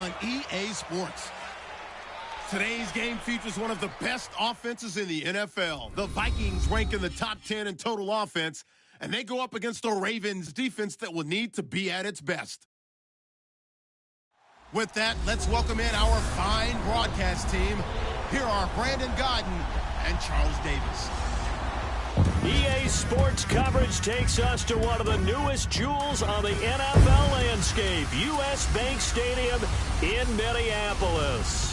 on EA Sports. Today's game features one of the best offenses in the NFL. The Vikings rank in the top 10 in total offense, and they go up against the Ravens defense that will need to be at its best. With that, let's welcome in our fine broadcast team. Here are Brandon Godden and Charles Davis. EA Sports coverage takes us to one of the newest jewels on the NFL landscape, US Bank Stadium in Minneapolis.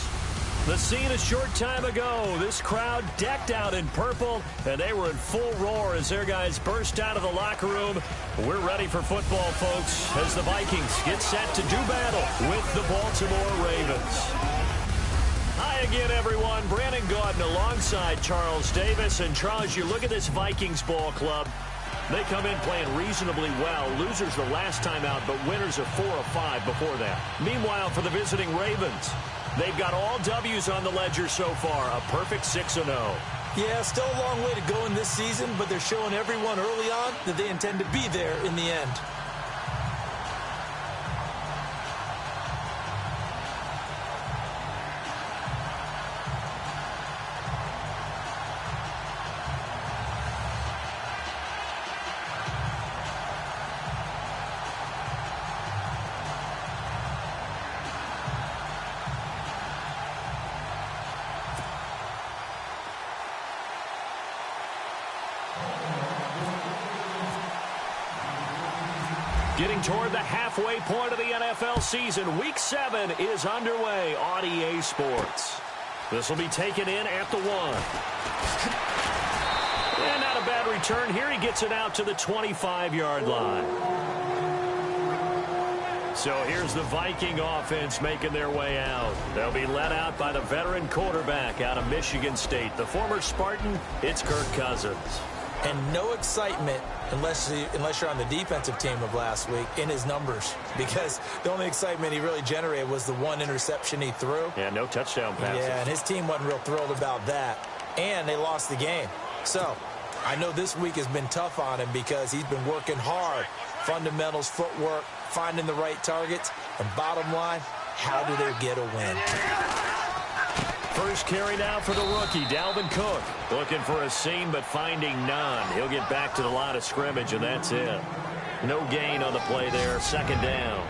The scene a short time ago, this crowd decked out in purple, and they were in full roar as their guys burst out of the locker room. We're ready for football, folks, as the Vikings get set to do battle with the Baltimore Ravens. Hi again, everyone. Brandon Gaudin alongside Charles Davis. And Charles, you look at this Vikings ball club. They come in playing reasonably well. Losers the last time out, but winners of 4 of 5 before that. Meanwhile, for the visiting Ravens, they've got all W's on the ledger so far, a perfect 6-0. Yeah, still a long way to go in this season, but they're showing everyone early on that they intend to be there in the end. Getting toward the halfway point of the NFL season, Week 7 is underway on EA Sports. This will be taken in at the 1. And not a bad return here. He gets it out to the 25-yard line. So here's the Viking offense making their way out. They'll be led out by the veteran quarterback out of Michigan State. The former Spartan, it's Kirk Cousins. And no excitement unless you're on the defensive team of last week in his numbers, because the only excitement he really generated was the one interception he threw. Yeah, no touchdown passes. Yeah, and his team wasn't real thrilled about that. And they lost the game. So I know this week has been tough on him because he's been working hard. Fundamentals, footwork, finding the right targets. And bottom line, how do they get a win? First carry now for the rookie, Dalvin Cook. Looking for a seam, but finding none. He'll get back to the line of scrimmage, and that's it. No gain on the play there, second down.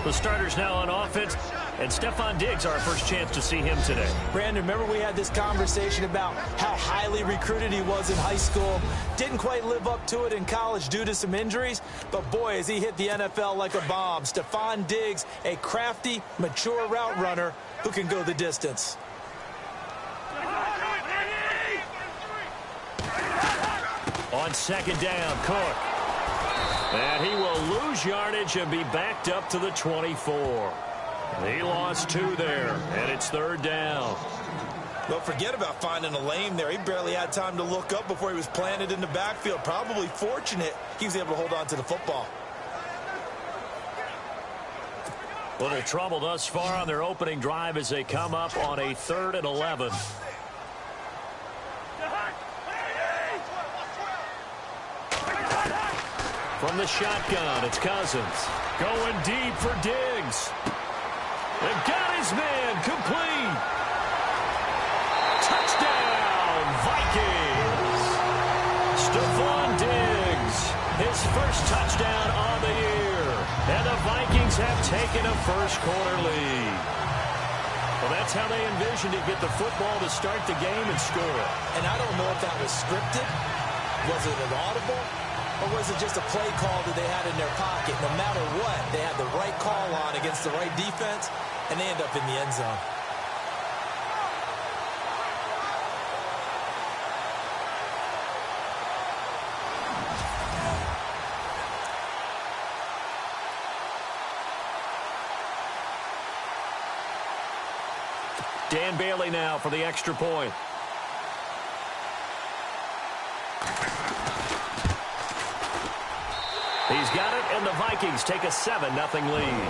The starters now on offense, and Stephon Diggs, our first chance to see him today. Brandon, remember we had this conversation about how highly recruited he was in high school. Didn't quite live up to it in college due to some injuries, but boy, has he hit the NFL like a bomb. Stephon Diggs, a crafty, mature route runner who can go the distance. On second down, Cook. And he will lose yardage and be backed up to the 24. He lost 2 there, and it's third down. Well, forget about finding a lane there. He barely had time to look up before he was planted in the backfield. Probably fortunate he was able to hold on to the football. Little trouble thus far on their opening drive as they come up on a 3rd and 11. From the shotgun, it's Cousins. Going deep for Diggs. And got his man complete. Touchdown, Vikings. Stephon Diggs, his first touchdown on the year. And the Vikings have taken a first-quarter lead. Well, that's how they envisioned it, get the football to start the game and score. And I don't know if that was scripted. Was it an audible? Or was it just a play call that they had in their pocket? No matter what, they had the right call on against the right defense, and they end up in the end zone. Dan Bailey now for the extra point. He's got it, and the Vikings take a 7-0 lead.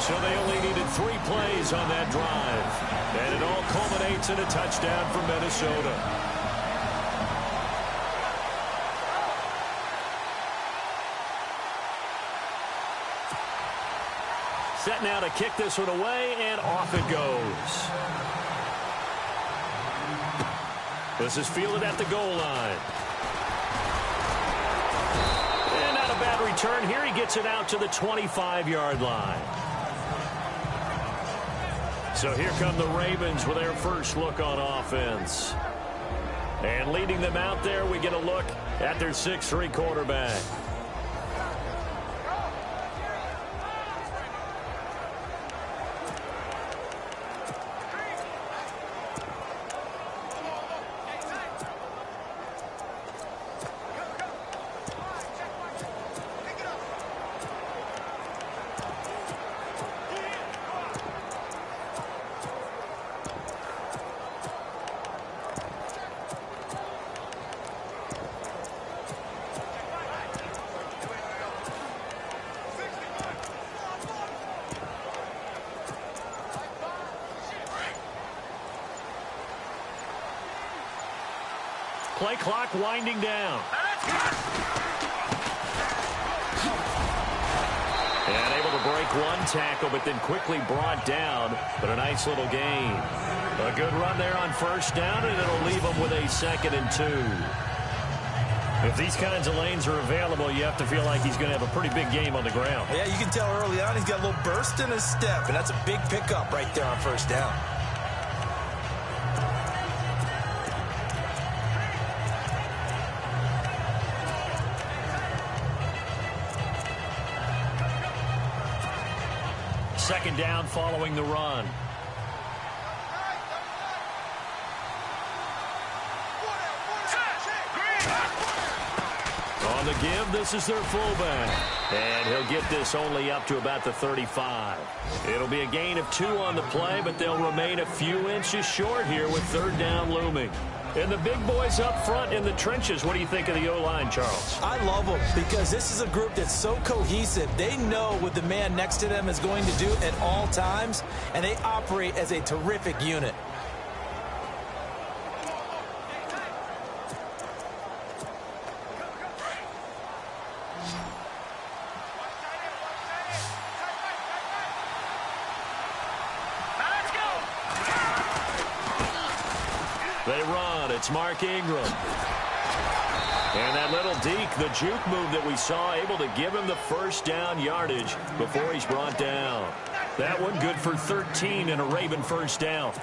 So they only needed 3 plays on that drive. And it all culminates in a touchdown for Minnesota. Set now to kick this one away, and off it goes. This is fielded at the goal line. And not a bad return here. He gets it out to the 25-yard line. So here come the Ravens with their first look on offense. And leading them out there, we get a look at their 6'3" quarterback. Play clock winding down. And able to break one tackle, but then quickly brought down. But a nice little gain. A good run there on first down, and it'll leave them with a 2nd and 2. If these kinds of lanes are available, you have to feel like he's going to have a pretty big game on the ground. Yeah, you can tell early on he's got a little burst in his step, and that's a big pickup right there on first down. Second down following the run. On the give, this is their fullback. And he'll get this only up to about the 35. It'll be a gain of 2 on the play, but they'll remain a few inches short here with third down looming. And the big boys up front in the trenches, what do you think of the O-line, Charles? I love them because this is a group that's so cohesive. They know what the man next to them is going to do at all times, and they operate as a terrific unit. They run. It's Mark Ingram. And that little deke, the juke move that we saw, able to give him the first down yardage before he's brought down. That one good for 13 and a Raven first down.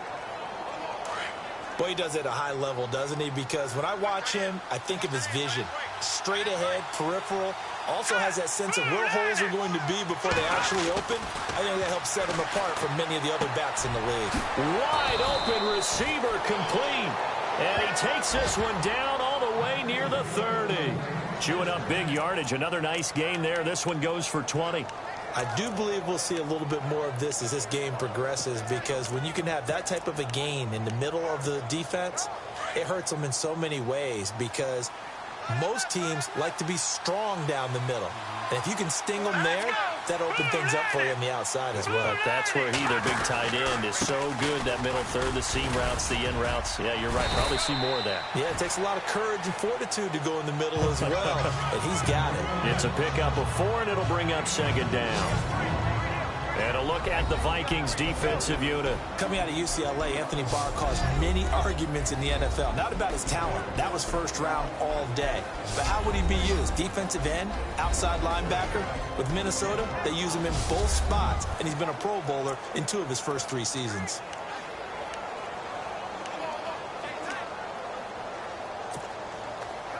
Boy, he does it at a high level, doesn't he? Because when I watch him, I think of his vision. Straight ahead, peripheral. Also has that sense of where holes are going to be before they actually open. I think that helps set him apart from many of the other backs in the league. Wide open receiver complete. And he takes this one down all the way near the 30. Chewing up big yardage. Another nice gain there. This one goes for 20. I do believe we'll see a little bit more of this as this game progresses, because when you can have that type of a gain in the middle of the defense, it hurts them in so many ways, because most teams like to be strong down the middle. And if you can sting them there, that'll open things up for you on the outside as well. But that's where their big tight end, is so good, that middle third, the seam routes, the in routes. Yeah, you're right. Probably see more of that. Yeah, it takes a lot of courage and fortitude to go in the middle as well. And he's got it. It's a pickup of 4, and it'll bring up second down. And a look at the Vikings defensive unit. Coming out of UCLA, Anthony Barr caused many arguments in the NFL. Not about his talent. That was first round all day. But how would he be used? Defensive end, outside linebacker. With Minnesota, they use him in both spots, and he's been a Pro Bowler in 2 of his first 3 seasons.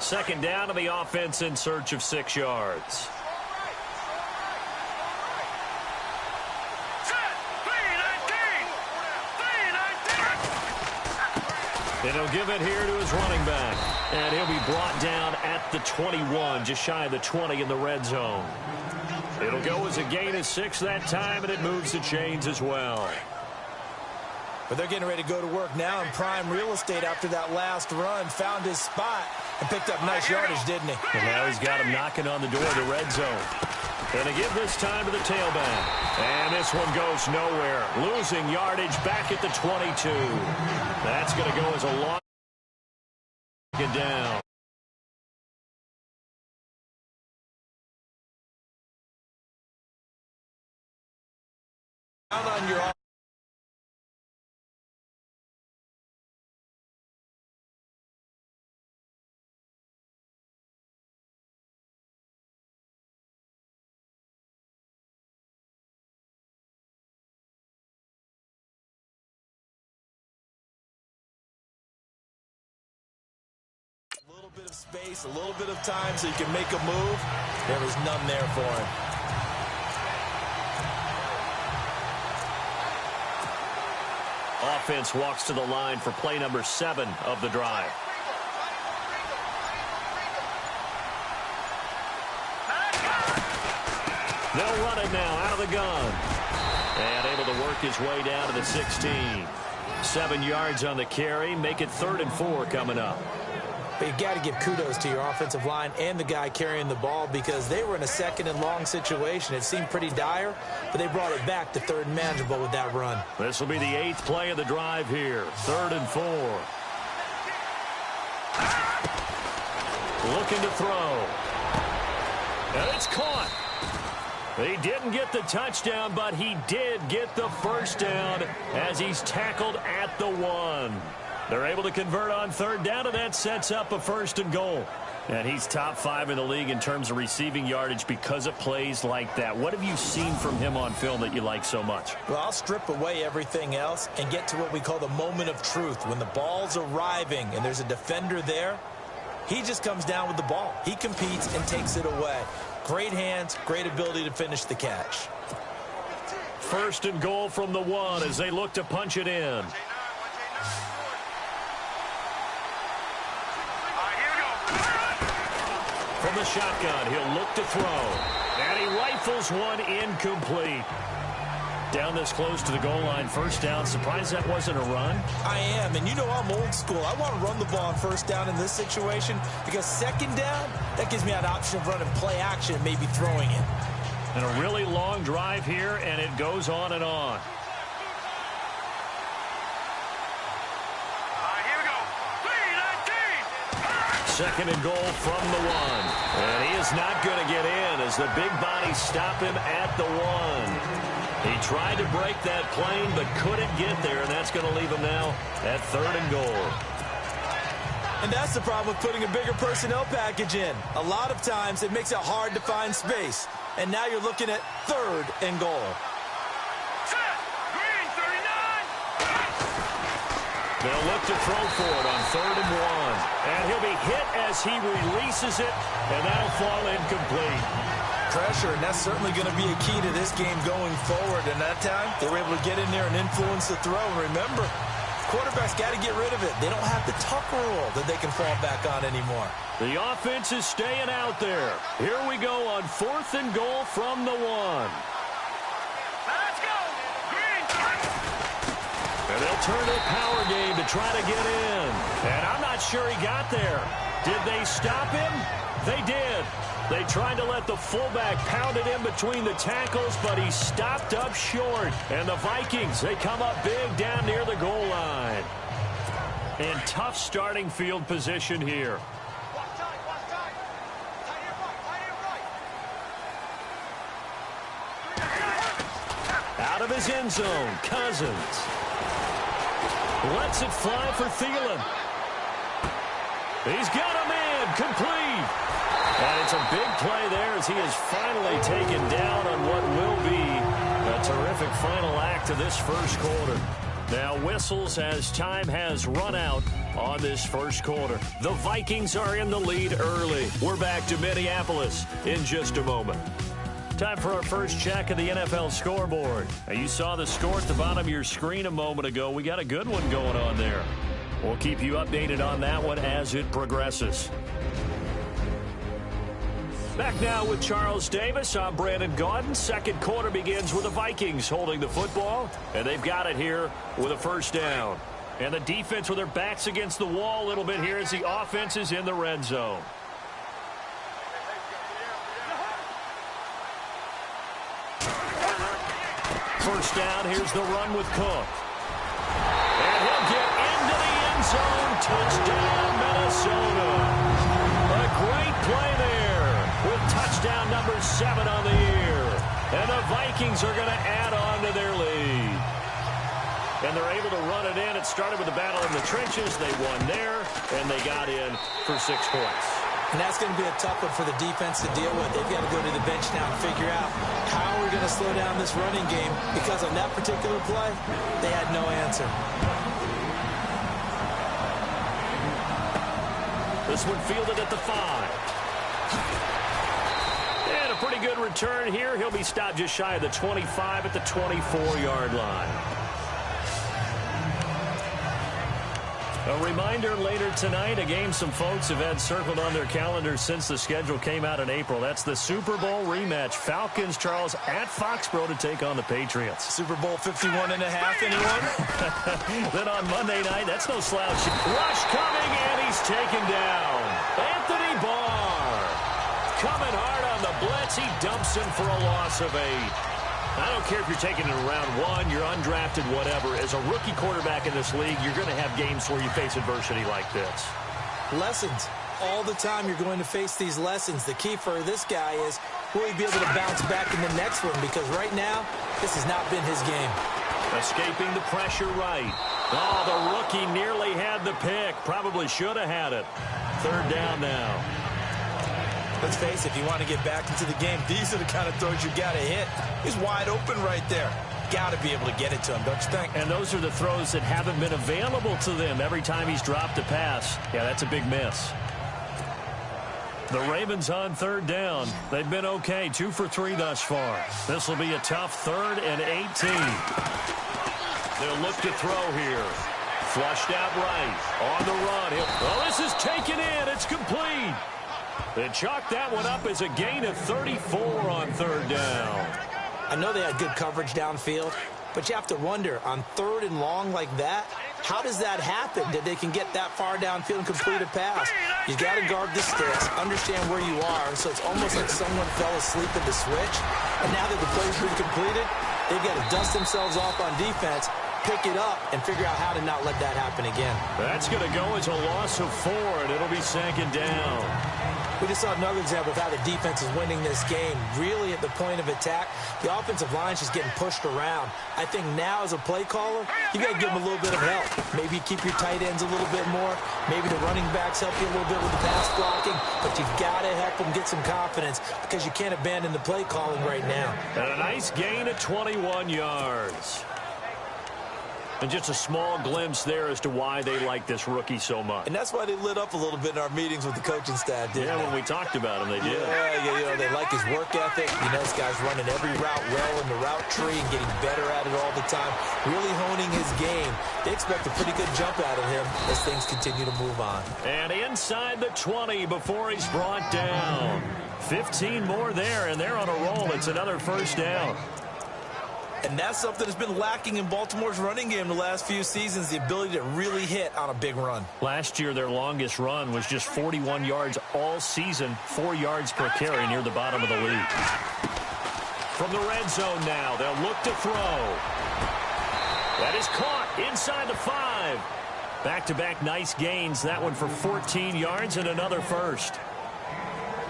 Second down to the offense in search of 6 yards. And he'll give it here to his running back. And he'll be brought down at the 21, just shy of the 20 in the red zone. It'll go as a gain of 6 that time, and it moves the chains as well. But they're getting ready to go to work now in prime real estate after that last run. Found his spot and picked up nice yardage, didn't he? And now he's got him knocking on the door of the red zone. And to give this time to the tailback. And this one goes nowhere. Losing yardage back at the 22. That's going to go as a long down. Out on your a little bit of space, a little bit of time so you can make a move. There was none there for him. Offense walks to the line for play number 7 of the drive. They'll run it now out of the gun. And able to work his way down to the 16. 7 yards on the carry. Make it 3rd and 4 coming up. But you got to give kudos to your offensive line and the guy carrying the ball because they were in a 2nd and long situation. It seemed pretty dire, but they brought it back to 3rd and manageable with that run. This will be the 8th play of the drive here. 3rd and 4. Looking to throw. And it's caught. He didn't get the touchdown, but he did get the first down as he's tackled at the 1. They're able to convert on 3rd down, and that sets up a 1st and goal. And he's top 5 in the league in terms of receiving yardage because of plays like that. What have you seen from him on film that you like so much? Well, I'll strip away everything else and get to what we call the moment of truth. When the ball's arriving and there's a defender there, he just comes down with the ball. He competes and takes it away. Great hands, great ability to finish the catch. 1st and goal from the 1 as they look to punch it in. From the shotgun, he'll look to throw. And he rifles one incomplete. Down this close to the goal line, 1st down. Surprised that wasn't a run? I am, and you know I'm old school. I want to run the ball on 1st down in this situation because 2nd down, that gives me an option of running play action and maybe throwing it. And a really long drive here, and it goes on and on. Here we go. 2nd and goal from the 1. And he is not going to get in as the big bodies stop him at the 1. He tried to break that plane but couldn't get there, and that's going to leave him now at 3rd and goal. And that's the problem with putting a bigger personnel package in. A lot of times it makes it hard to find space. And now you're looking at 3rd and goal. Green 39. They'll look to throw for it on 3rd and 1. And he'll be hit as he releases it, and that'll fall incomplete. Pressure, and that's certainly going to be a key to this game going forward. And that time, they were able to get in there and influence the throw. And remember, quarterbacks got to get rid of it. They don't have the Tucker rule that they can fall back on anymore. The offense is staying out there. Here we go on 4th and goal from the 1. Let's go. Green. And they'll turn to a power game to try to get in. And I'm not sure he got there. Did they stop him? They did. They tried to let the fullback pound it in between the tackles, but he stopped up short. And the Vikings, they come up big down near the goal line. And tough starting field position here. Out of his end zone, Cousins. Lets it fly for Thielen. He's got him in, complete. And it's a big play there as he is finally taken down on what will be a terrific final act of this 1st quarter. Now whistles as time has run out on this 1st quarter. The Vikings are in the lead early. We're back to Minneapolis in just a moment. Time for our first check of the NFL scoreboard. Now, you saw the score at the bottom of your screen a moment ago. We got a good one going on there. We'll keep you updated on that one as it progresses. Back now with Charles Davis. I'm Brandon Gaudin. 2nd quarter begins with the Vikings holding the football, and they've got it here with a 1st down. And the defense with their backs against the wall a little bit here as the offense is in the red zone. First down, here's the run with Cook. And he'll get into the end zone. Touchdown, Minnesota. A great play there with touchdown number 7 on the year. And the Vikings are going to add on to their lead. And they're able to run it in. It started with a battle in the trenches. They won there, and they got in for 6 points. And that's going to be a tough one for the defense to deal with. They've got to go to the bench now and figure out how we're going to slow down this running game, because on that particular play, they had no answer. This one fielded at the 5. And a pretty good return here. He'll be stopped just shy of the 25 at the 24-yard line. A reminder later tonight, a game some folks have had circled on their calendars since the schedule came out in April. That's the Super Bowl rematch. Falcons, Charles, at Foxborough to take on the Patriots. Super Bowl 51 and a half, anyone? Then on Monday night, that's no slouch. Rush coming, and he's taken down. Anthony Barr coming hard on the blitz. He dumps him for a loss of 8. I don't care if you're taking it in round 1, you're undrafted, whatever. As a rookie quarterback in this league, you're going to have games where you face adversity like this. Lessons. All the time you're going to face these lessons. The key for this guy is, will he be able to bounce back in the next one? Because right now, this has not been his game. Escaping the pressure right. Oh, the rookie nearly had the pick. Probably should have had it. 3rd down now. Let's face it, if you want to get back into the game, these are the kind of throws you got to hit. He's wide open right there. Got to be able to get it to him, don't you think? And those are the throws that haven't been available to them every time he's dropped a pass. Yeah, that's a big miss. The Ravens on 3rd down. They've been okay, 2 for 3 thus far. This will be a tough 3rd and 18. They'll look to throw here. Flushed out right. On the run. Oh, this is taken in. It's complete. They chalked that one up as a gain of 34 on 3rd down. I know they had good coverage downfield, but you have to wonder, on 3rd and long like that, how does that happen that they can get that far downfield and complete a pass? You got to guard the sticks, understand where you are, so it's almost like someone fell asleep at the switch, and now that the play's been completed, they've got to dust themselves off on defense, pick it up, and figure out how to not let that happen again. That's going to go as a loss of 4, and it'll be 2nd down. We just saw another example of how the defense is winning this game. Really at the point of attack, the offensive line's just getting pushed around. I think now as a play caller, you got to give them a little bit of help. Maybe keep your tight ends a little bit more. Maybe the running backs help you a little bit with the pass blocking. But you've got to help them get some confidence because you can't abandon the play calling right now. And a nice gain of 21 yards. And just a small glimpse there as to why they like this rookie so much. And that's why they lit up a little bit in our meetings with the coaching staff, didn't they? When we talked about him, they did. Yeah, you know, they like his work ethic. You know, this guy's running every route well in the route tree and getting better at it all the time, really honing his game. They expect a pretty good jump out of him as things continue to move on. And inside the 20 before he's brought down. 15 more there, and they're on a roll. It's another 1st down. And that's something that's been lacking in Baltimore's running game the last few seasons, the ability to really hit on a big run. Last year, their longest run was just 41 yards all season, 4 yards per carry near the bottom of the league. From the red zone now, they'll look to throw. That is caught inside the 5. Back-to-back nice gains. That one for 14 yards and another 1st.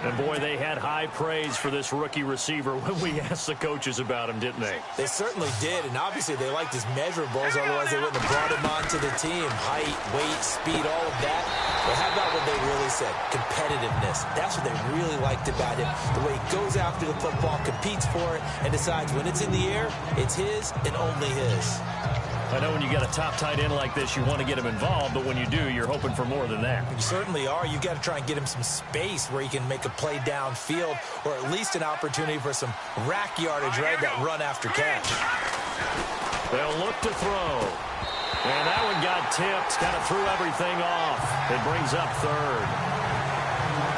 And, boy, they had high praise for this rookie receiver when we asked the coaches about him, didn't they? They certainly did, and obviously they liked his measurables, otherwise they wouldn't have brought him onto the team. Height, weight, speed, all of that. But how about what they really said? Competitiveness. That's what they really liked about him. The way he goes after the football, competes for it, and decides when it's in the air, it's his and only his. I know when you get a top tight end like this, you want to get him involved, but when you do, you're hoping for more than that. You certainly are. You've got to try and get him some space where he can make a play downfield, or at least an opportunity for some rack yardage, right? That run after catch. They'll look to throw. And that one got tipped, kind of threw everything off. It brings up 3rd.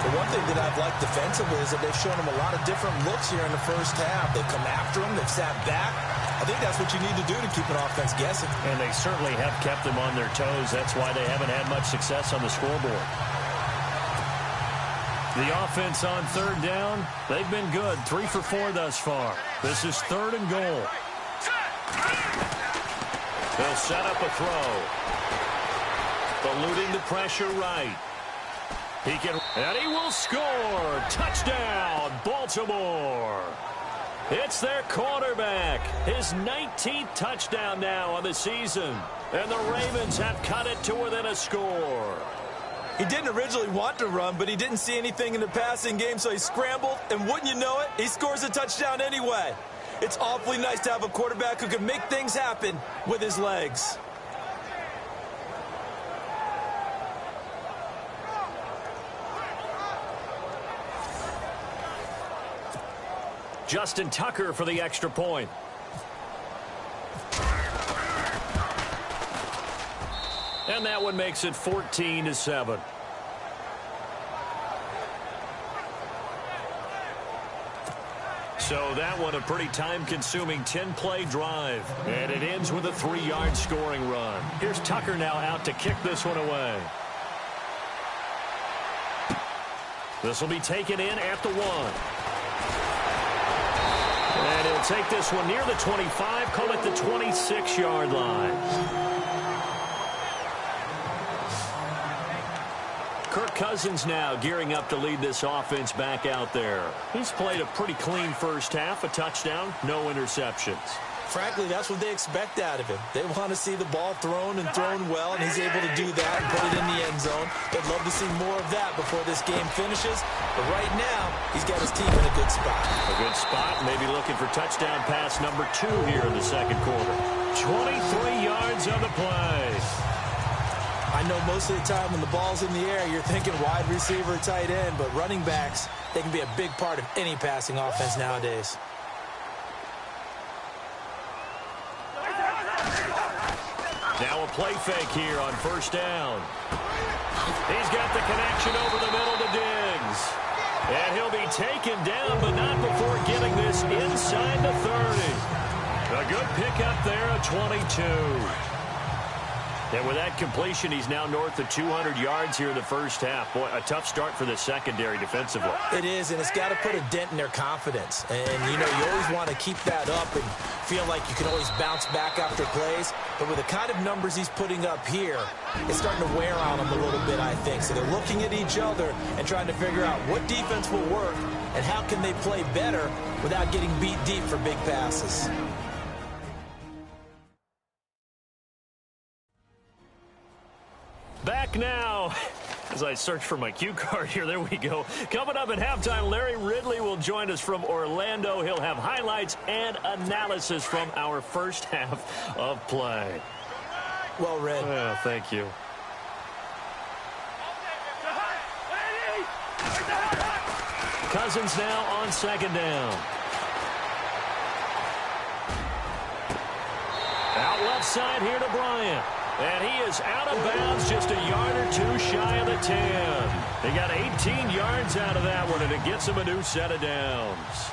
The one thing that I've liked defensively is that they've shown him a lot of different looks here in the 1st half. They've come after him. They've sat back. I think that's what you need to do to keep an offense guessing. And they certainly have kept them on their toes. That's why they haven't had much success on the scoreboard. The offense on 3rd down, they've been good. 3 for 4 thus far. This is 3rd and goal. They'll set up a throw. Eluding the pressure right. He can, and he will score. Touchdown, Baltimore. It's their quarterback. His 19th touchdown now on the season. And the Ravens have cut it to within a score. He didn't originally want to run, but he didn't see anything in the passing game, so he scrambled, and wouldn't you know it, he scores a touchdown anyway. It's awfully nice to have a quarterback who can make things happen with his legs. Justin Tucker for the extra point. And that one makes it 14-7. So that one a pretty time-consuming 10-play drive. And it ends with a 3-yard scoring run. Here's Tucker now out to kick this one away. This will be taken in at the 1. And he'll take this one near the 25, call it the 26-yard line. Kirk Cousins now gearing up to lead this offense back out there. He's played a pretty clean first half, a touchdown, no interceptions. Frankly, that's what they expect out of him. They want to see the ball thrown and thrown well, and he's able to do that and put it in the end zone. They'd love to see more of that before this game finishes. But right now, he's got his team in a good spot. A good spot, maybe looking for touchdown pass number 2 here in the second quarter. 23 yards on the play. I know most of the time when the ball's in the air, you're thinking wide receiver, tight end, but running backs, they can be a big part of any passing offense nowadays. Now a play fake here on first down. He's got the connection over the middle to Diggs. And he'll be taken down, but not before getting this inside the 30. A good pickup there, a 22. And with that completion, he's now north of 200 yards here in the first half. Boy, a tough start for the secondary defensively. It is, and it's got to put a dent in their confidence. And, you know, you always want to keep that up and feel like you can always bounce back after plays. But with the kind of numbers he's putting up here, it's starting to wear on them a little bit, I think. So they're looking at each other and trying to figure out what defense will work and how can they play better without getting beat deep for big passes. Back now, as I search for my cue card here, there we go. Coming up at halftime, Larry Ridley will join us from Orlando. He'll have highlights and analysis from our first half of play. Well read. Well, thank you. Cousins now on second down. Out left side here to Bryant. And he is out of bounds, just a yard or 2 shy of the 10. They got 18 yards out of that one, and it gets them a new set of downs.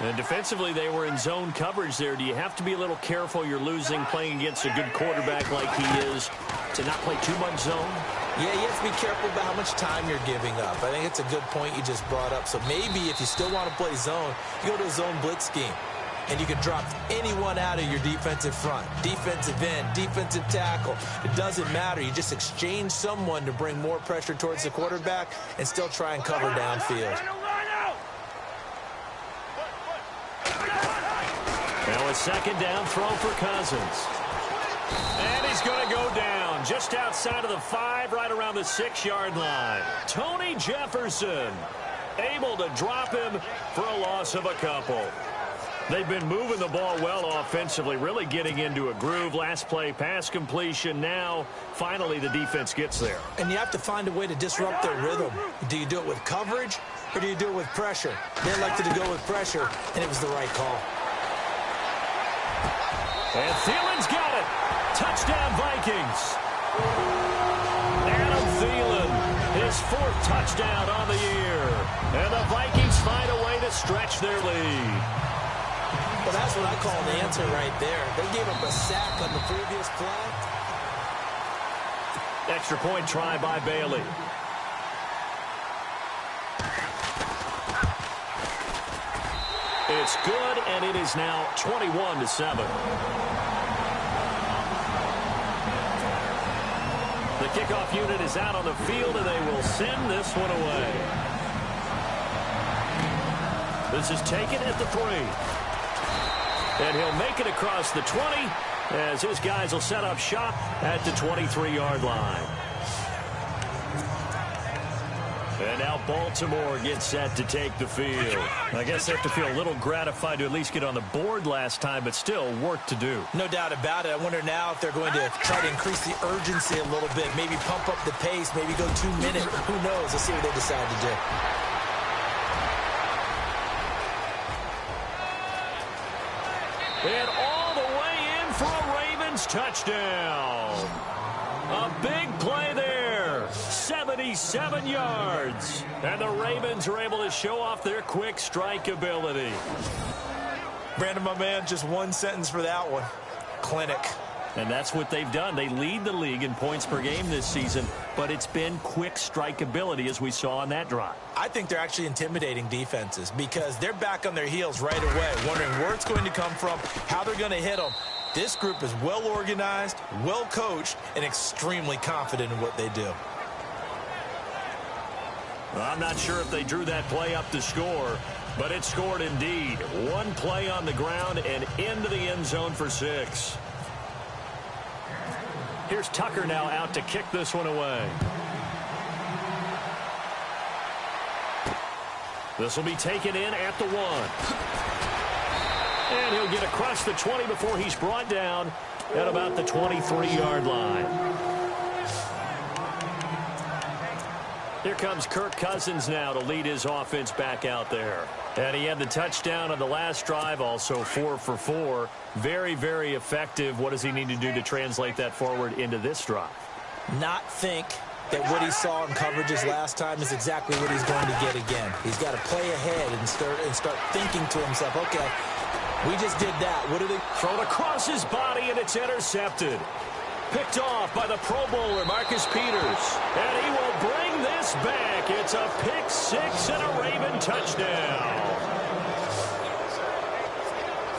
And defensively, they were in zone coverage there. Do you have to be a little careful? You're losing, playing against a good quarterback like he is, to not play too much zone? Yeah, you have to be careful about how much time you're giving up. I think it's a good point you just brought up. So maybe if you still want to play zone, you go to a zone blitz scheme. And you can drop anyone out of your defensive front, defensive end, defensive tackle. It doesn't matter. You just exchange someone to bring more pressure towards the quarterback and still try and cover downfield. Now a second down throw for Cousins. And he's going to go down just outside of the 5, right around the 6-yard line. Tony Jefferson able to drop him for a loss of a couple. They've been moving the ball well offensively, really getting into a groove. Last play, pass completion. Now, finally, the defense gets there. And you have to find a way to disrupt their rhythm. Do you do it with coverage, or do you do it with pressure? They elected to go with pressure, and it was the right call. And Thielen's got it. Touchdown, Vikings. Adam Thielen, his 4th touchdown on the year. And the Vikings find a way to stretch their lead. Well, that's what I call an answer right there. They gave up a sack on the previous play. Extra point try by Bailey. It's good, and it is now 21-7. The kickoff unit is out on the field, and they will send this one away. This is taken at the 3. And he'll make it across the 20 as his guys will set up shop at the 23-yard line. And now Baltimore gets set to take the field. I guess they have to feel a little gratified to at least get on the board last time, but still work to do. No doubt about it. I wonder now if they're going to try to increase the urgency a little bit, maybe pump up the pace, maybe go 2 minutes. Who knows? Let's see what they decide to do. And all the way in for a Ravens touchdown. A big play there. 77 yards. And the Ravens are able to show off their quick strike ability. Brandon, my man, just one sentence for that one. Clinic. And that's what they've done. They lead the league in points per game this season, but it's been quick strike ability as we saw on that drive. I think they're actually intimidating defenses because they're back on their heels right away, wondering where it's going to come from, how they're going to hit them. This group is well organized, well coached, and extremely confident in what they do. Well, I'm not sure if they drew that play up to score, but it scored indeed. One play on the ground and into the end zone for 6. Here's Tucker now out to kick this one away. This will be taken in at the 1. And he'll get across the 20 before he's brought down at about the 23-yard line. Here comes Kirk Cousins now to lead his offense back out there. And he had the touchdown on the last drive, also 4 for 4. Very, very effective. What does he need to do to translate that forward into this drive? Not think that what he saw in coverages last time is exactly what he's going to get again. He's got to play ahead and start thinking to himself, okay, we just did that. What did they throw it across his body, and it's intercepted. Picked off by the Pro Bowler, Marcus Peters. And he will bring this back. It's a pick 6 and a Raven touchdown.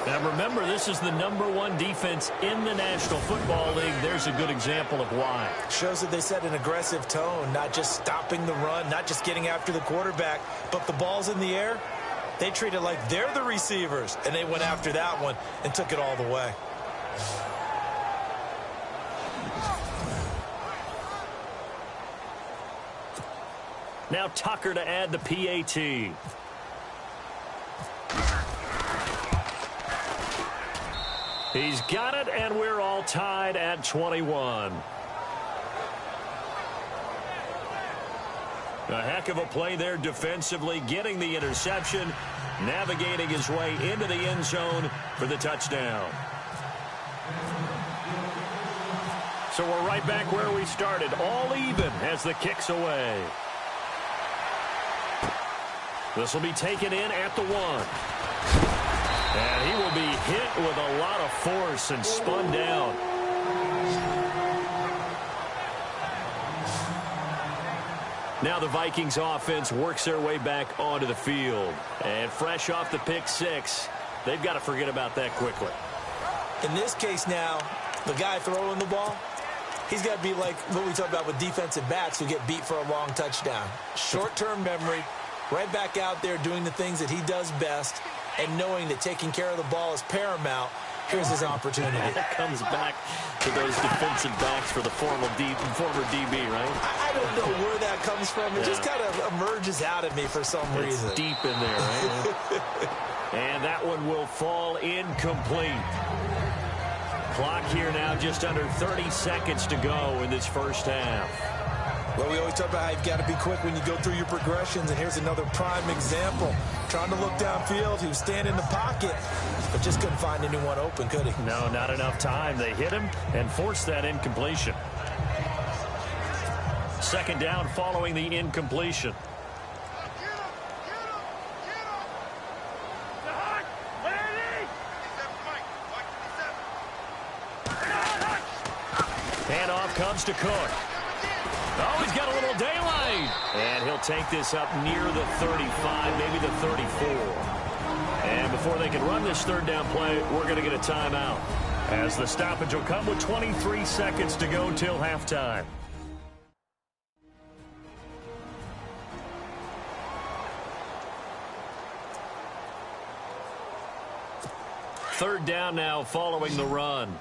Now remember, this is the #1 defense in the National Football League. There's a good example of why. Shows that they set an aggressive tone, not just stopping the run, not just getting after the quarterback, but the ball's in the air. They treat it like they're the receivers, and they went after that one and took it all the way. Now Tucker to add the PAT. He's got it, and we're all tied at 21. A heck of a play there defensively, getting the interception, navigating his way into the end zone for the touchdown. So we're right back where we started, all even as the kick's away. This will be taken in at the 1. And he will be hit with a lot of force and spun down. Now the Vikings offense works their way back onto the field. And fresh off the pick 6, they've got to forget about that quickly. In this case now, the guy throwing the ball, he's got to be like what we talk about with defensive backs who get beat for a long touchdown. Short-term memory, right back out there doing the things that he does best, and knowing that taking care of the ball is paramount. Here's his opportunity. That comes back to those defensive backs for the former DB, right? I don't know where that comes from. It just kind of emerges out of me for some reason. It's deep in there, right? And that one will fall incomplete. Clock here now just under 30 seconds to go in this first half. Well, we always talk about how you've got to be quick when you go through your progressions, and here's another prime example. Trying to look downfield, he was standing in the pocket, but just couldn't find anyone open, could he? No, not enough time. They hit him and forced that incompletion. Second down following the incompletion. Handoff comes to Cook. Oh, he's got a little daylight. And he'll take this up near the 35, maybe the 34. And before they can run this third down play, we're going to get a timeout, as the stoppage will come with 23 seconds to go till halftime. Third down now following the run.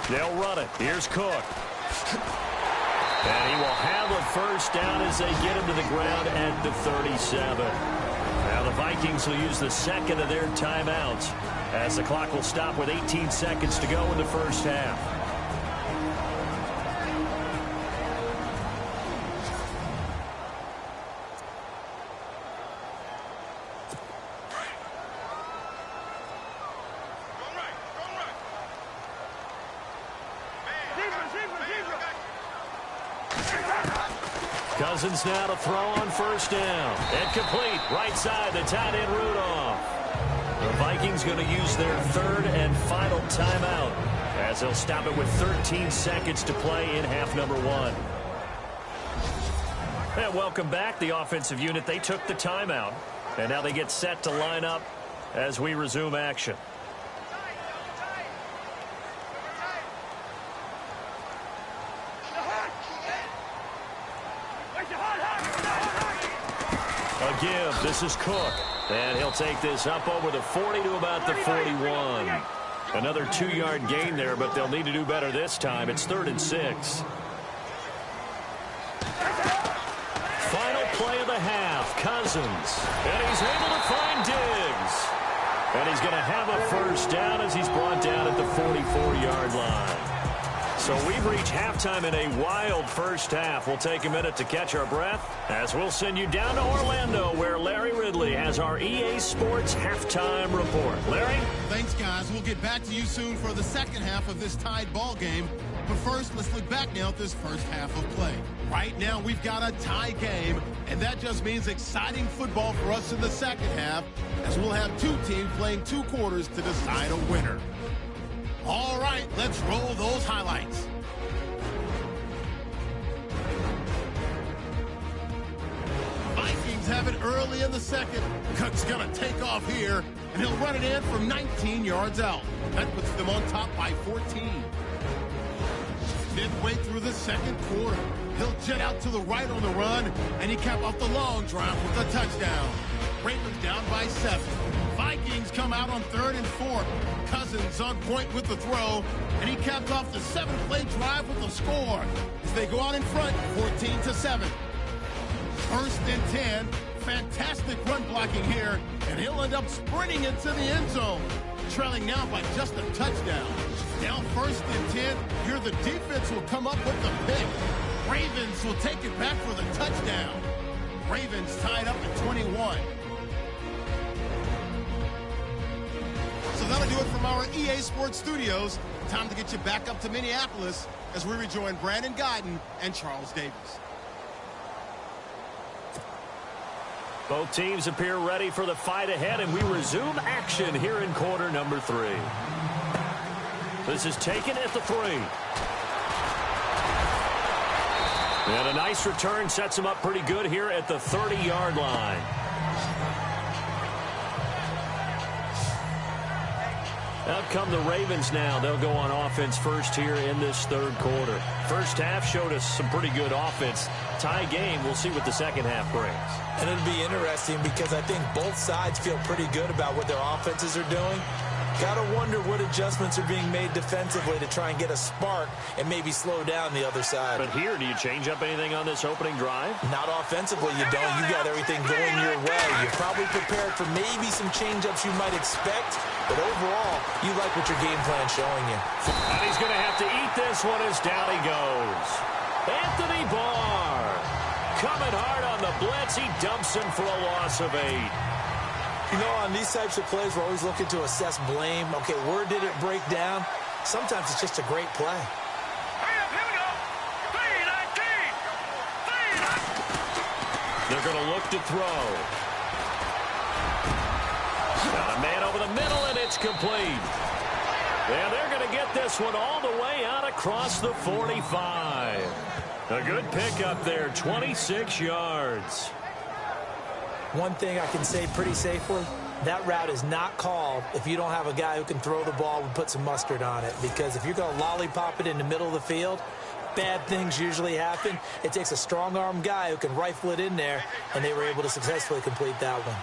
They'll run it. Here's Cook. And he will have a first down as they get him to the ground at the 37. Now the Vikings will use the second of their timeouts as the clock will stop with 18 seconds to go in the first half. Cousins now to throw on first down. Incomplete. Right side, the tight end Rudolph. The Vikings going to use their third and final timeout as they'll stop it with 13 seconds to play in half number one. And welcome back, the offensive unit. They took the timeout, and now they get set to line up as we resume action. A give. This is Cook. And he'll take this up over the 40 to about the 41. Another 2-yard gain there, but they'll need to do better this time. It's 3rd and 6. Final play of the half. Cousins. And he's able to find Diggs. And he's going to have a first down as he's brought down at the 44-yard line. So we've reached halftime in a wild first half. We'll take a minute to catch our breath as we'll send you down to Orlando where Larry Ridley has our EA Sports halftime report. Larry? Thanks, guys. We'll get back to you soon for the second half of this tied ball game. But first, let's look back now at this first half of play. Right now, we've got a tie game, and that just means exciting football for us in the second half as we'll have two teams playing 2 quarters to decide a winner. All right, let's roll those highlights. Vikings have it early in the second. Cook's going to take off here, and he'll run it in from 19 yards out. That puts them on top by 14. Midway through the second quarter, he'll jet out to the right on the run, and he capped off the long drive with a touchdown. Ravens down by 7. Vikings come out on 3rd and 4. Cousins on point with the throw, and he capped off the 7-play drive with the score as they go out in front 14-7. 1st and 10. Fantastic run blocking here, and he'll end up sprinting into the end zone, trailing now by just a touchdown. Now 1st and 10. Here the defense will come up with the pick. Ravens will take it back for the touchdown. Ravens tied up at 21. So that'll do it from our EA Sports Studios. Time to get you back up to Minneapolis as we rejoin Brandon Guyton and Charles Davis. Both teams appear ready for the fight ahead, and we resume action here in quarter number 3. This is taken at the 3. And a nice return sets him up pretty good here at the 30-yard line. Out come the Ravens now. They'll go on offense first here in this 3rd quarter. First half showed us some pretty good offense. Tie game. We'll see what the second half brings. And it'll be interesting because I think both sides feel pretty good about what their offenses are doing. Got to wonder what adjustments are being made defensively to try and get a spark and maybe slow down the other side. But here, do you change up anything on this opening drive? Not offensively, you don't. You got everything going your way. You're probably prepared for maybe some change-ups you might expect, but overall, you like what your game plan's showing you. And he's going to have to eat this one as down he goes. Anthony Barr coming hard on the blitz. He dumps him for a loss of 8. You know, on these types of plays, we're always looking to assess blame. Okay, where did it break down? Sometimes it's just a great play. Hurry up, here we go. 3-19. They're going to look to throw. Got a man over the middle, and it's complete. And they're going to get this one all the way out across the 45. A good pickup there, 26 yards. One thing I can say pretty safely, that route is not called if you don't have a guy who can throw the ball and put some mustard on it. Because if you're going to lollipop it in the middle of the field, bad things usually happen. It takes a strong-arm guy who can rifle it in there, and they were able to successfully complete that one.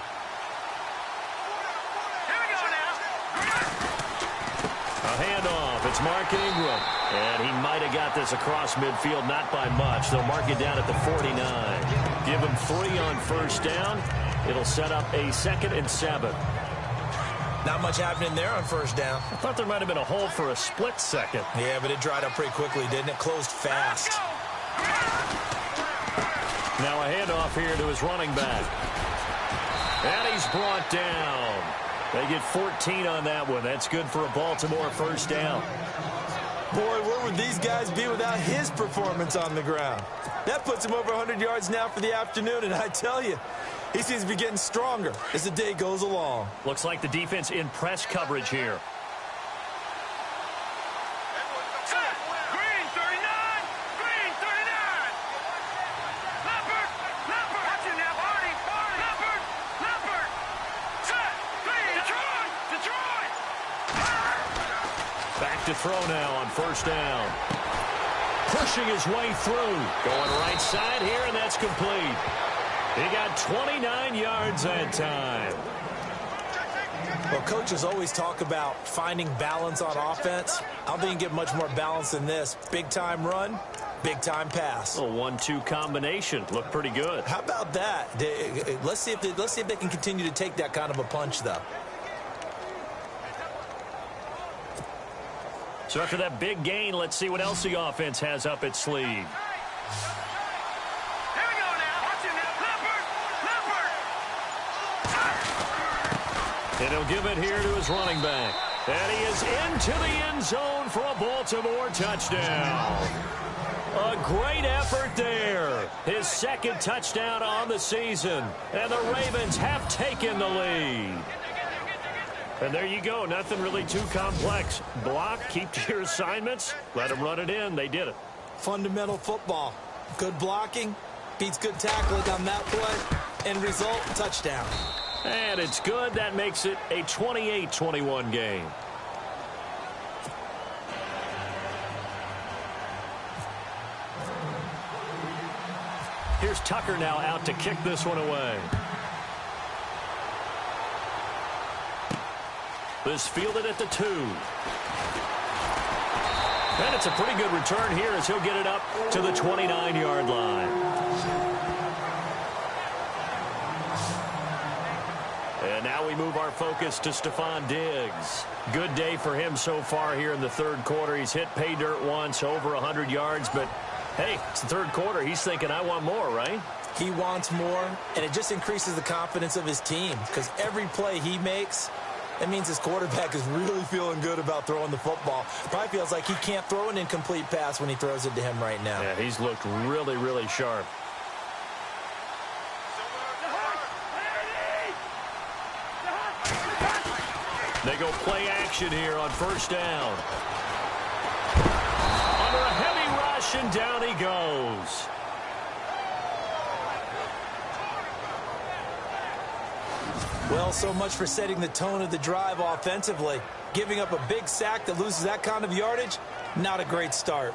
A handoff. It's Mark Ingram. And he might have got this across midfield, not by much. They'll mark it down at the 49. Give him 3 on first down. It'll set up a 2nd and 7. Not much happening there on first down. I thought there might have been a hole for a split second. Yeah, but it dried up pretty quickly, didn't it? Closed fast. Now a handoff here to his running back. And he's brought down. They get 14 on that one. That's good for a Baltimore first down. Boy, where would these guys be without his performance on the ground? That puts him over 100 yards now for the afternoon, and I tell you, he seems to be getting stronger as the day goes along. Looks like the defense in press coverage here. Green 39! Green 39! Leopard! Leopard! Watch it now, Barney! Leopard! Leopard! Set! Green! Detroit! Detroit! Back to throw now on first down. Pushing his way through. Going right side here, and that's complete. He got 29 yards that time. Well, coaches always talk about finding balance on offense. I don't think you can get much more balance than this. Big-time run, big-time pass. A 1-2 combination. Looked pretty good. How about that? Let's see if they can continue to take that kind of a punch, though. So after that big gain, let's see what else the offense has up its sleeve. Here we go now. Watch it now. Leopard! Leopard! And he'll give it here to his running back. And he is into the end zone for a Baltimore touchdown. A great effort there. His 2nd touchdown on the season. And the Ravens have taken the lead. And there you go. Nothing really too complex. Block, keep to your assignments, let them run it in. They did it. Fundamental football. Good blocking, beats good tackling on that play. End result, touchdown. And it's good. That makes it a 28-21 game. Here's Tucker now out to kick this one away. This fielded at the 2. And it's a pretty good return here as he'll get it up to the 29-yard line. And now we move our focus to Stephon Diggs. Good day for him so far here in the 3rd quarter. He's hit pay dirt once, over 100 yards. But, hey, it's the 3rd quarter. He's thinking, I want more, right? He wants more, and it just increases the confidence of his team because every play he makes, that means his quarterback is really feeling good about throwing the football. Probably feels like he can't throw an incomplete pass when he throws it to him right now. Yeah, he's looked really, really sharp. They go play action here on first down. Under a heavy rush, and down he goes. Well, so much for setting the tone of the drive offensively. Giving up a big sack that loses that kind of yardage, not a great start.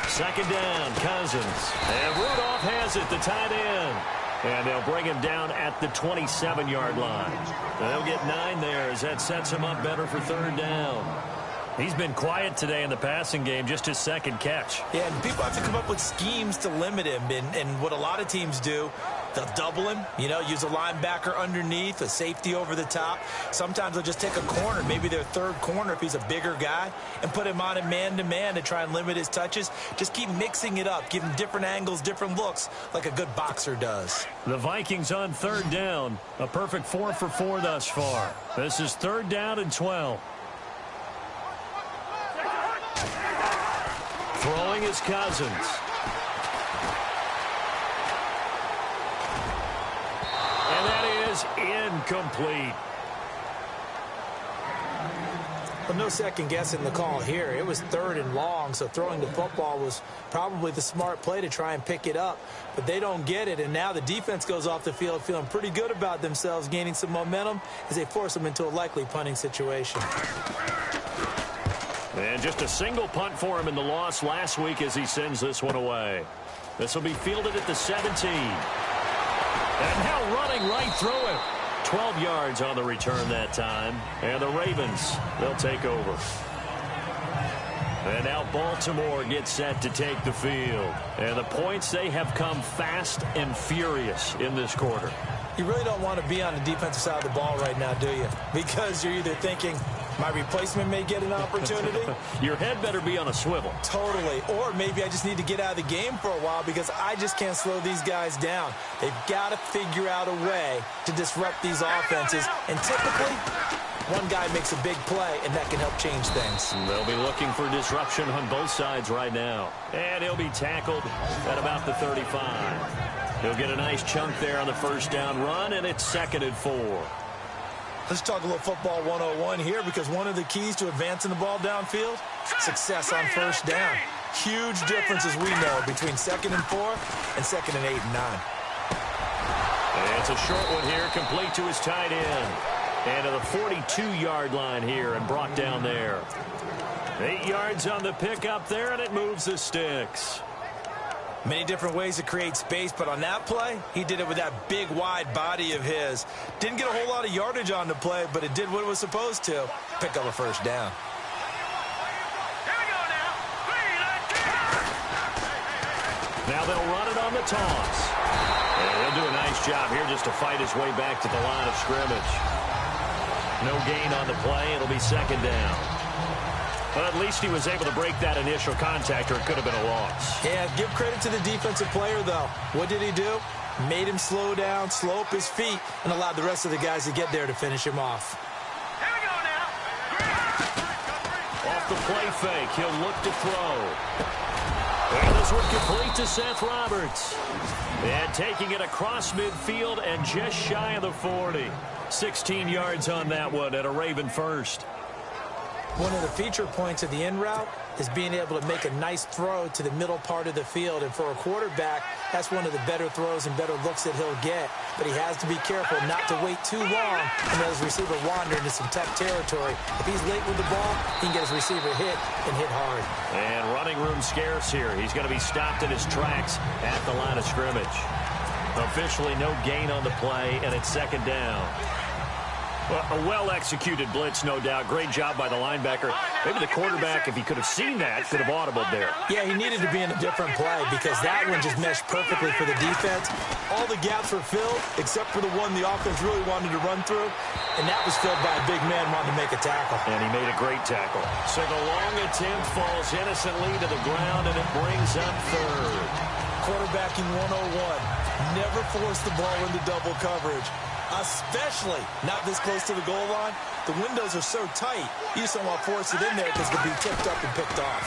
Second down, Cousins. And Rudolph has it, the tight end. And they'll bring him down at the 27-yard line. They'll get 9 there as that sets him up better for 3rd down. He's been quiet today in the passing game, just his 2nd catch. Yeah, and people have to come up with schemes to limit him. And what a lot of teams do, they'll double him, use a linebacker underneath, a safety over the top. Sometimes they'll just take a corner, maybe their 3rd corner if he's a bigger guy, and put him on a man-to-man to try and limit his touches. Just keep mixing it up, give him different angles, different looks, like a good boxer does. The Vikings on 3rd down, a perfect 4 for 4 thus far. This is 3rd down and 12. Throwing Throwing is Cousins. And that is incomplete. Well, no second guessing the call here. It was 3rd and long, so throwing the football was probably the smart play to try and pick it up. But they don't get it, and now the defense goes off the field feeling pretty good about themselves, gaining some momentum as they force them into a likely punting situation. And just a single punt for him in the loss last week as he sends this one away. This will be fielded at the 17. And now running right through it. 12 yards on the return that time. And the Ravens, they'll take over. And now Baltimore gets set to take the field. And the points, they have come fast and furious in this quarter. You really don't want to be on the defensive side of the ball right now, do you? Because you're either thinking, my replacement may get an opportunity. Your head better be on a swivel. Totally. Or maybe I just need to get out of the game for a while because I just can't slow these guys down. They've got to figure out a way to disrupt these offenses. And typically, one guy makes a big play, and that can help change things. They'll be looking for disruption on both sides right now. And he'll be tackled at about the 35. He'll get a nice chunk there on the first down run, and it's 2nd and 4. Let's talk a little football 101 here because one of the keys to advancing the ball downfield, success on first down. Huge difference, as we know, between 2nd and 4 and 2nd and 8 and 9. And it's a short one here, complete to his tight end. And to the 42-yard line here and brought down there. 8 yards on the pickup there, and it moves the sticks. Many different ways to create space, but on that play, he did it with that big, wide body of his. Didn't get a whole lot of yardage on the play, but it did what it was supposed to. Pick up a first down. Here we go now. Now they'll run it on the toss. And he'll do a nice job here just to fight his way back to the line of scrimmage. No gain on the play. It'll be 2nd down. But at least he was able to break that initial contact, or it could have been a loss. Yeah, give credit to the defensive player, though. What did he do? Made him slow down, slow up his feet, and allowed the rest of the guys to get there to finish him off. Here we go now. Off the play fake, he'll look to throw. And this one complete to Seth Roberts. And taking it across midfield and just shy of the 40. 16 yards on that one and a Raven first. One of the feature points of the in route is being able to make a nice throw to the middle part of the field. And for a quarterback, that's one of the better throws and better looks that he'll get. But he has to be careful not to wait too long and let his receiver wander into some tough territory. If he's late with the ball, he can get his receiver hit and hit hard. And running room scarce here. He's going to be stopped in his tracks at the line of scrimmage. Officially no gain on the play, and it's 2nd down. Well, a well-executed blitz, no doubt. Great job by the linebacker. Maybe the quarterback, if he could have seen that, could have audibled there. Yeah, he needed to be in a different play because that one just meshed perfectly for the defense. All the gaps were filled except for the one the offense really wanted to run through, and that was filled by a big man wanting to make a tackle. And he made a great tackle. So the long attempt falls innocently to the ground, and it brings up 3rd. Quarterbacking 101. Never force the ball into double coverage, especially not this close to the goal line. The windows are so tight, you just don't want to force it in there because it can be tipped up and picked off.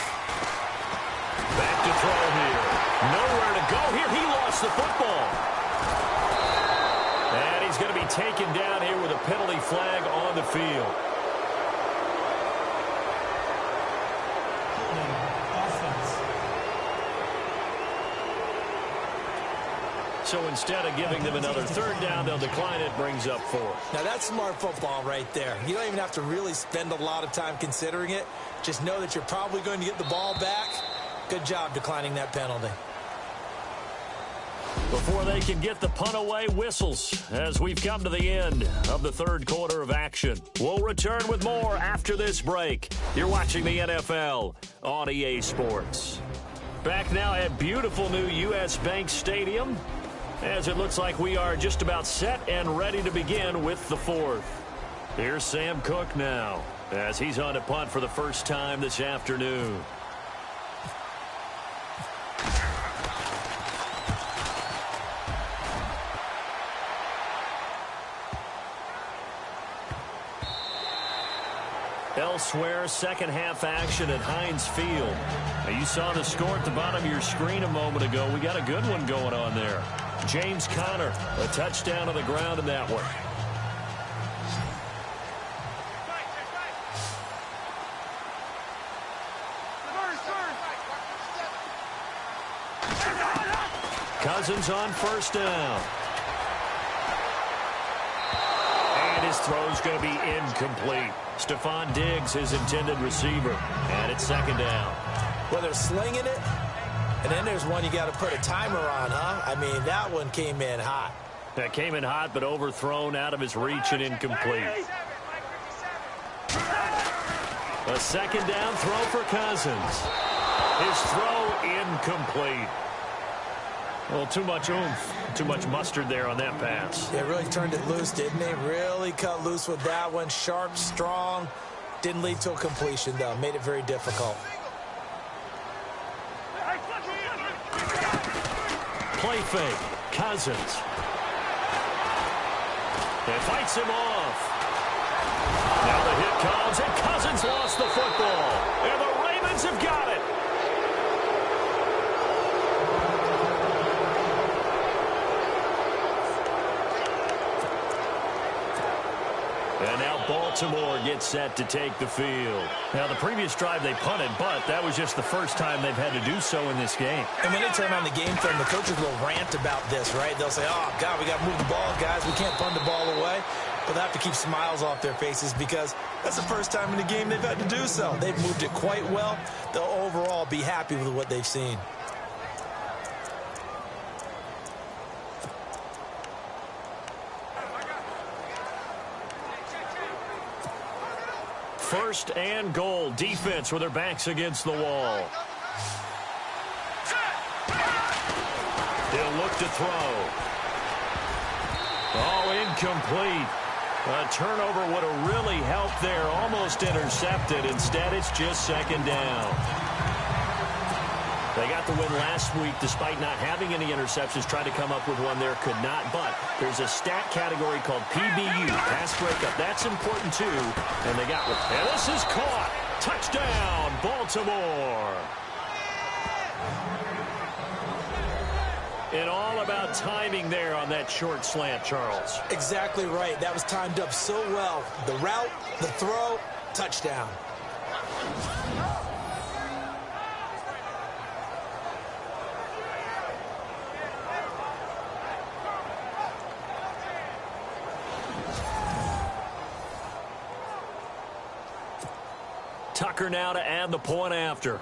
Back to throw here. Nowhere to go here. He lost the football. And he's going to be taken down here with a penalty flag on the field. So instead of giving them another 3rd down, they'll decline it, brings up 4th. Now that's smart football right there. You don't even have to really spend a lot of time considering it. Just know that you're probably going to get the ball back. Good job declining that penalty. Before they can get the punt away, whistles as we've come to the end of the 3rd quarter of action. We'll return with more after this break. You're watching the NFL on EA Sports. Back now at beautiful new U.S. Bank Stadium, as it looks like we are just about set and ready to begin with the 4th. Here's Sam Cook now as he's on to punt for the first time this afternoon. Elsewhere, second half action at Heinz Field. Now, you saw the score at the bottom of your screen a moment ago. We got a good one going on there. James Conner, a touchdown on the ground in that one. Cousins on first down. And his throw's going to be incomplete. Stephon Diggs, his intended receiver. And it's second down. Well, they're slinging it. And then there's one you got to put a timer on, huh? I mean, that one came in hot. That came in hot, but overthrown out of his reach and incomplete. A second down throw for Cousins. His throw incomplete. Well, too much oomph, too much mustard there on that pass. Yeah, really turned it loose, didn't he? Really cut loose with that one. Sharp, strong. Didn't lead to a completion, though. Made it very difficult. Play fake. Cousins. It fights him off. Now the hit comes, and Cousins lost the football. And the Ravens have got it. And now Baltimore gets set to take the field. Now, the previous drive they punted, but that was just the first time they've had to do so in this game. And when they turn on the game film, the coaches will rant about this, right? They'll say, oh, God, we got to move the ball, guys. We can't punt the ball away. But they have to keep smiles off their faces because that's the first time in the game they've had to do so. They've moved it quite well. They'll overall be happy with what they've seen. First and goal. Defense with their backs against the wall. He'll look to throw. Oh, incomplete. A turnover would have really helped there. Almost intercepted. Instead, it's just second down. They got the win last week despite not having any interceptions. Tried to come up with one there, could not. But there's a stat category called PBU, pass breakup. That's important too. And they got one. And this is caught. Touchdown, Baltimore. And all about timing there on that short slant, Charles. Exactly right. That was timed up so well. The route, the throw, touchdown. Tucker now to add the point after.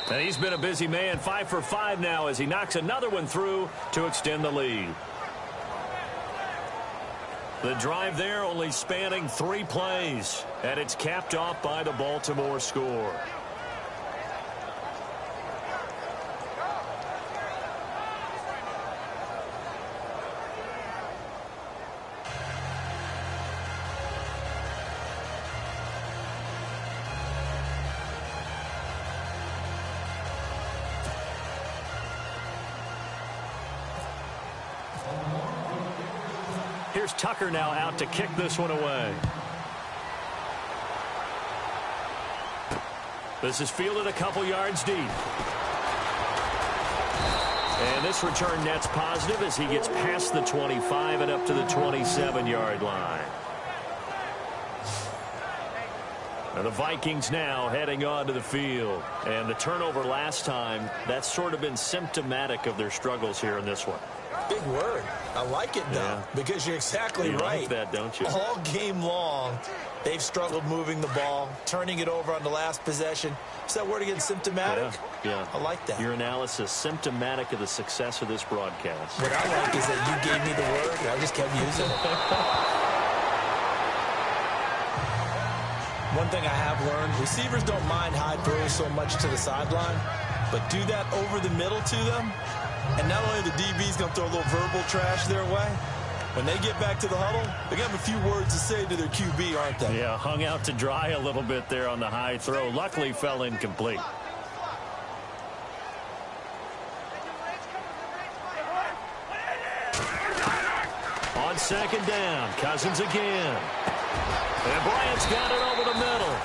And he's been a busy man, 5 for 5 now as he knocks another one through to extend the lead. The drive there only spanning 3 plays, and it's capped off by the Baltimore score. Here's Tucker now out to kick this one away. This is fielded a couple yards deep. And this return net's positive as he gets past the 25 and up to the 27-yard line. And the Vikings now heading onto the field. And the turnover last time, that's sort of been symptomatic of their struggles here in this one. Big word. I like it, though, yeah. Because you're exactly you right. Like that, don't you? All game long, they've struggled moving the ball, turning it over on the last possession. Is that word again, symptomatic? Yeah. I like that. Your analysis, symptomatic of the success of this broadcast. What I like is that you gave me the word, and I just kept using it. One thing I have learned, receivers don't mind high throws so much to the sideline, but do that over the middle to them, and not only the DB's going to throw a little verbal trash their way, when they get back to the huddle, they're going to have a few words to say to their QB, aren't they? Yeah, hung out to dry a little bit there on the high throw. Luckily fell incomplete. On second down. Cousins again. And Bryant's got it over the middle.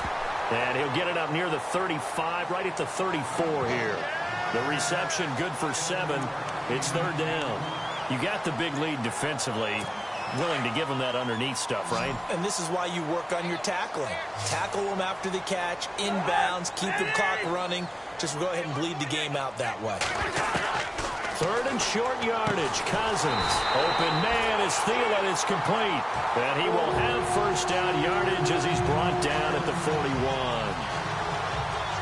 And he'll get it up near the 35, right at the 34 here. The reception good for 7. It's third down. You got the big lead defensively. Willing to give them that underneath stuff, right? And this is why you work on your tackling. Tackle them after the catch, inbounds, keep the clock running. Just go ahead and bleed the game out that way. Third and short yardage. Cousins. Open man is Thielen. It's complete. And he will have first down yardage as he's brought down at the 41.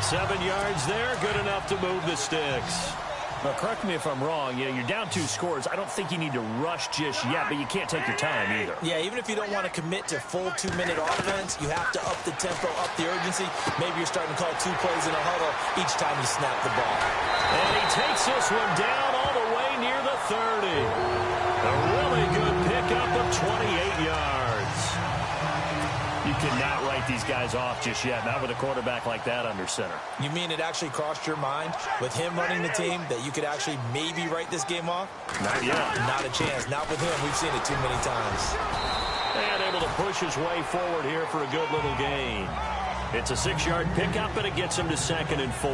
7 yards there. Good enough to move the sticks. Now, correct me if I'm wrong. You know, you're down 2 scores. I don't think you need to rush just yet, but you can't take your time either. Yeah, even if you don't want to commit to full 2-minute offense, you have to up the tempo, up the urgency. Maybe you're starting to call 2 plays in a huddle each time you snap the ball. And he takes this one down all the way near the 30. A really good pickup of 28 yards. You cannot write these guys off just yet, not with a quarterback like that under center. You mean it actually crossed your mind with him running the team that you could actually maybe write this game off? Not yet. Not a chance. Not with him. We've seen it too many times. And able to push his way forward here for a good little gain. It's a 6-yard pickup, and it gets him to 2nd and 4.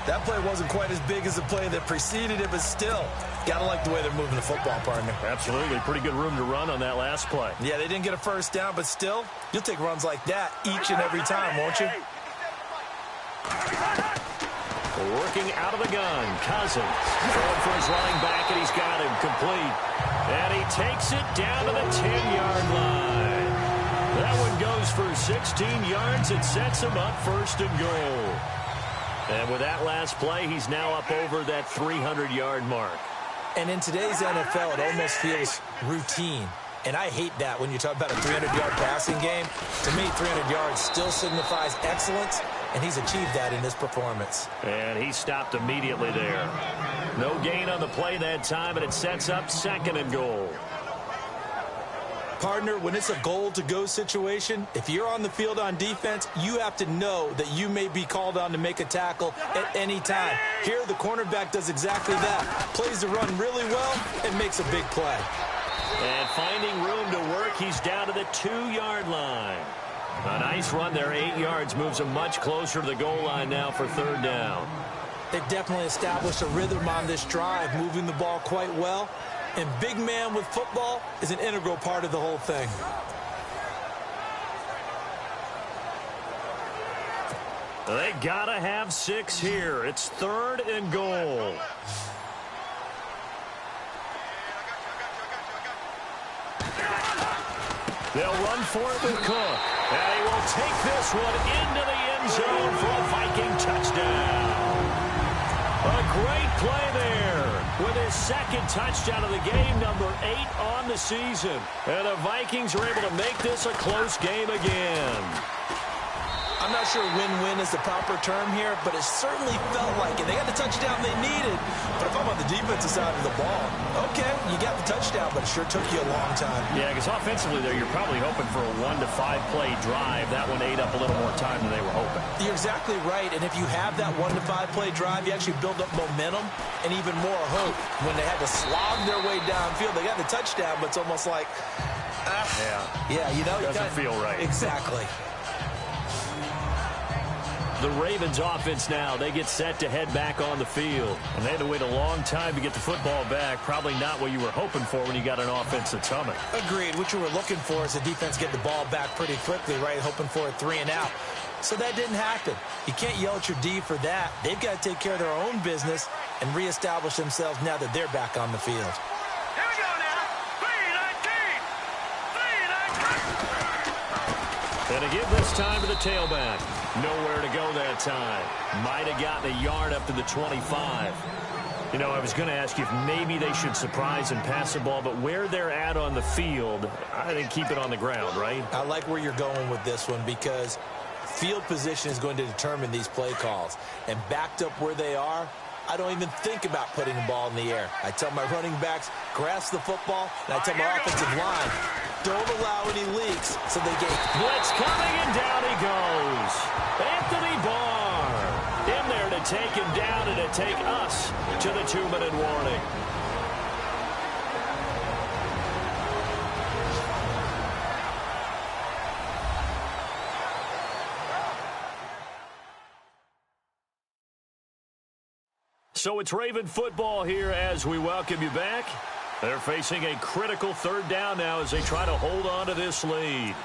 That play wasn't quite as big as the play that preceded it, but still, gotta like the way they're moving the football, partner. Absolutely. Pretty good room to run on that last play. Yeah, they didn't get a first down, but still, you'll take runs like that each and every time, won't you? Working out of the gun. Cousins throwing for his running back, and he's got him complete. And he takes it down to the 10-yard line. That one goes for 16 yards. It sets him up 1st and goal. And with that last play, he's now up over that 300-yard mark. And in today's NFL, it almost feels routine. And I hate that when you talk about a 300-yard passing game. To me, 300 yards still signifies excellence, and he's achieved that in this performance. And he stopped immediately there. No gain on the play that time, and it sets up 2nd and goal. Partner, when it's a goal-to-go situation, if you're on the field on defense, you have to know that you may be called on to make a tackle at any time. Here, the cornerback does exactly that. Plays the run really well and makes a big play. And finding room to work, he's down to the 2-yard line. A nice run there, 8 yards, moves him much closer to the goal line now for 3rd down. They've definitely established a rhythm on this drive, moving the ball quite well. And big man with football is an integral part of the whole thing. They gotta have 6 here. It's 3rd and goal. They'll run for it with Cook. And he will take this one into the end zone for a Viking touchdown. A great play there with his 2nd touchdown of the game, number 8 on the season. And the Vikings are able to make this a close game again. I'm not sure win-win is the proper term here, but it certainly felt like it. They got the touchdown they needed. But if I'm on the defensive side of the ball, okay, you got the touchdown, but it sure took you a long time. Yeah, because offensively there, you're probably hoping for a 1 to 5 play drive. That one ate up a little more time than they were hoping. You're exactly right, and if you have that 1 to 5 play drive, you actually build up momentum and even more hope. When they had to slog their way downfield, they got the touchdown, but it's almost like, yeah, you know, doesn't feel right. Exactly. The Ravens offense now, they get set to head back on the field. And they had to wait a long time to get the football back. Probably not what you were hoping for when you got an offense that's humming. Agreed. What you were looking for is the defense get the ball back pretty quickly, right? Hoping for a 3 and out. So that didn't happen. You can't yell at your D for that. They've got to take care of their own business and reestablish themselves now that they're back on the field. Here we go now. 3-19. And to give this time to the tailback. Nowhere to go that time. Might have gotten a yard up to the 25. You know, I was going to ask you if maybe they should surprise and pass the ball, but where they're at on the field, I think keep it on the ground, right? I like where you're going with this one because field position is going to determine these play calls. And backed up where they are, I don't even think about putting the ball in the air. I tell my running backs, grasp the football, and I tell my offensive line, don't allow any leaks so they get... Blitz coming, and down he goes. Anthony Barr in there to take him down and to take us to the 2-minute warning. So it's Raven football here as we welcome you back. They're facing a critical third down now as they try to hold on to this lead.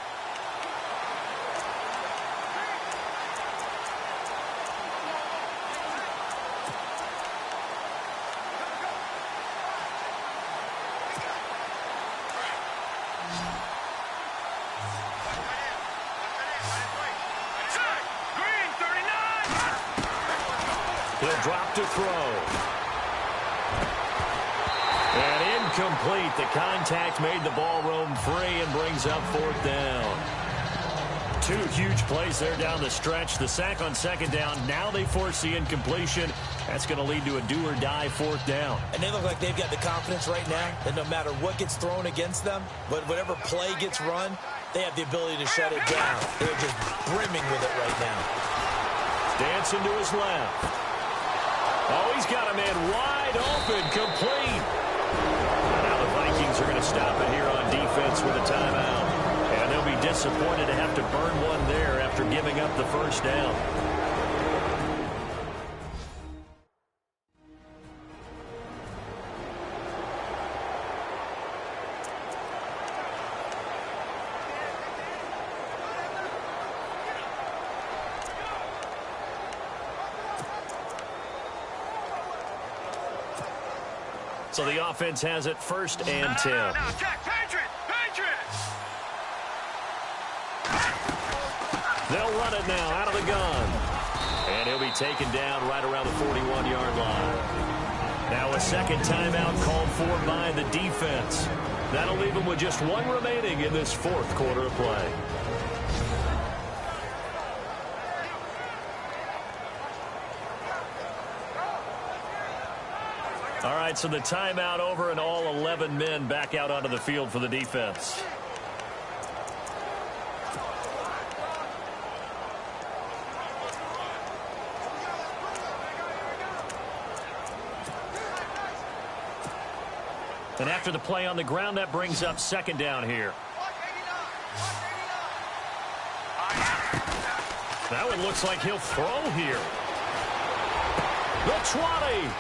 He'll drop to throw. And incomplete. The contact made the ball roam free and brings up fourth down. Two huge plays there down the stretch. The sack on second down. Now they force the incompletion. That's going to lead to a do-or-die fourth down. And they look like they've got the confidence right now that no matter what gets thrown against them, but whatever play gets run, they have the ability to shut it down. They're just brimming with it right now. Dancing to his left. Oh, he's got a man wide open, complete. Now the Vikings are going to stop it here on defense with a timeout. And they'll be disappointed to have to burn one there after giving up the first down. So the offense has it 1st and 10. Now, check, Patriots! They'll run it now out of the gun. And he'll be taken down right around the 41-yard line. Now a second timeout called for by the defense. That'll leave them with just one remaining in this fourth quarter of play. All right, so the timeout over and all 11 men back out onto the field for the defense. And after the play on the ground, that brings up second down here. That one looks like he'll throw here. The 20.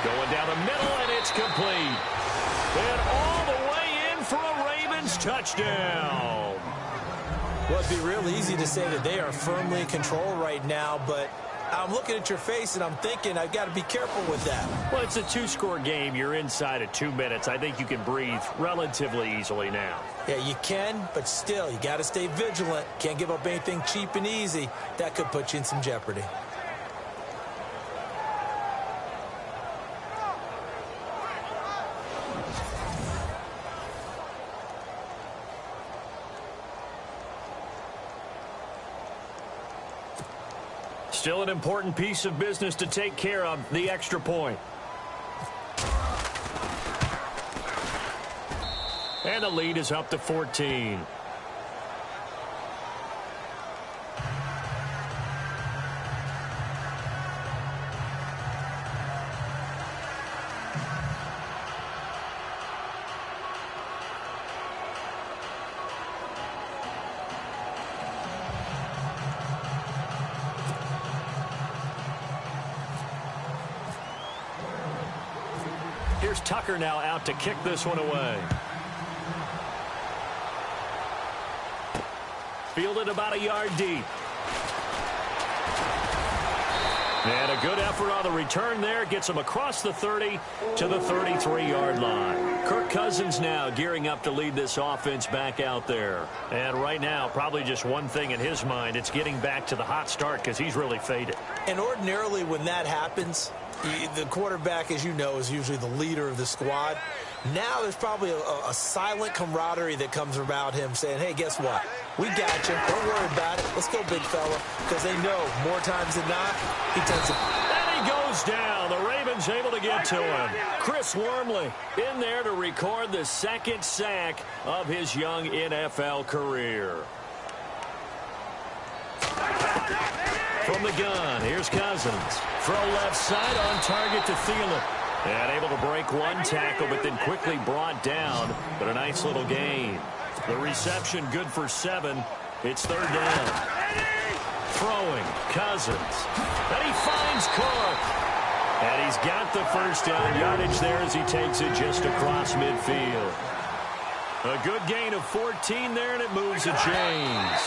Going down the middle, and it's complete. And all the way in for a Ravens touchdown. Well, it'd be real easy to say that they are firmly in control right now, but I'm looking at your face, and I'm thinking I've got to be careful with that. Well, it's a two-score game. You're inside of 2 minutes. I think you can breathe relatively easily now. Yeah, you can, but still, you got to stay vigilant. Can't give up anything cheap and easy. That could put you in some jeopardy. Still an important piece of business to take care of, the extra point. And the lead is up to 14. Here's Tucker now out to kick this one away. Fielded about a yard deep. And a good effort on the return there. Gets him across the 30 to the 33-yard line. Kirk Cousins now gearing up to lead this offense back out there. And right now, probably just one thing in his mind. It's getting back to the hot start because he's really faded. And ordinarily when that happens, the quarterback, as you know, is usually the leader of the squad. Now there's probably a silent camaraderie that comes about him saying, hey, guess what? We got you. Don't worry about it. Let's go, big fella. Because they know more times than not, he tends to... And he goes down. The Ravens able to get to him. Chris Wormley in there to record the second sack of his young NFL career. From the gun, here's Cousins. Throw left side on target to Thielen. And able to break one tackle, but then quickly brought down. But a nice little gain. The reception good for 7. It's third down. Throwing, Cousins. And he finds Cook. And he's got the first down yardage there as he takes it just across midfield. A good gain of 14 there, and it moves the chains.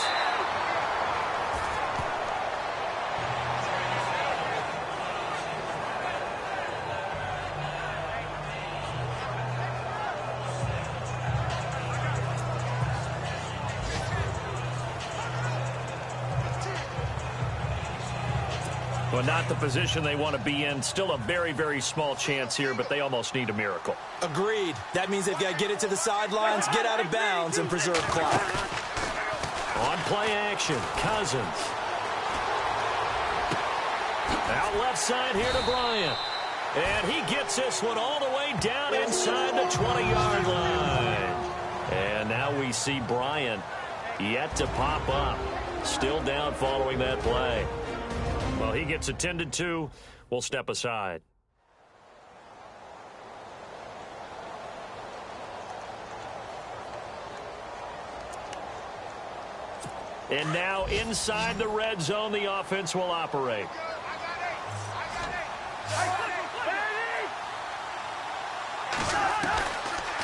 Well, not the position they want to be in. Still a very, very small chance here, but they almost need a miracle. Agreed. That means they've got to get it to the sidelines, get out of bounds, and preserve clock. On play action, Cousins. Out left side here to Bryant. And he gets this one all the way down inside the 20-yard line. And now we see Bryant yet to pop up. Still down following that play. Well, he gets attended to. We'll step aside. And now inside the red zone, the offense will operate.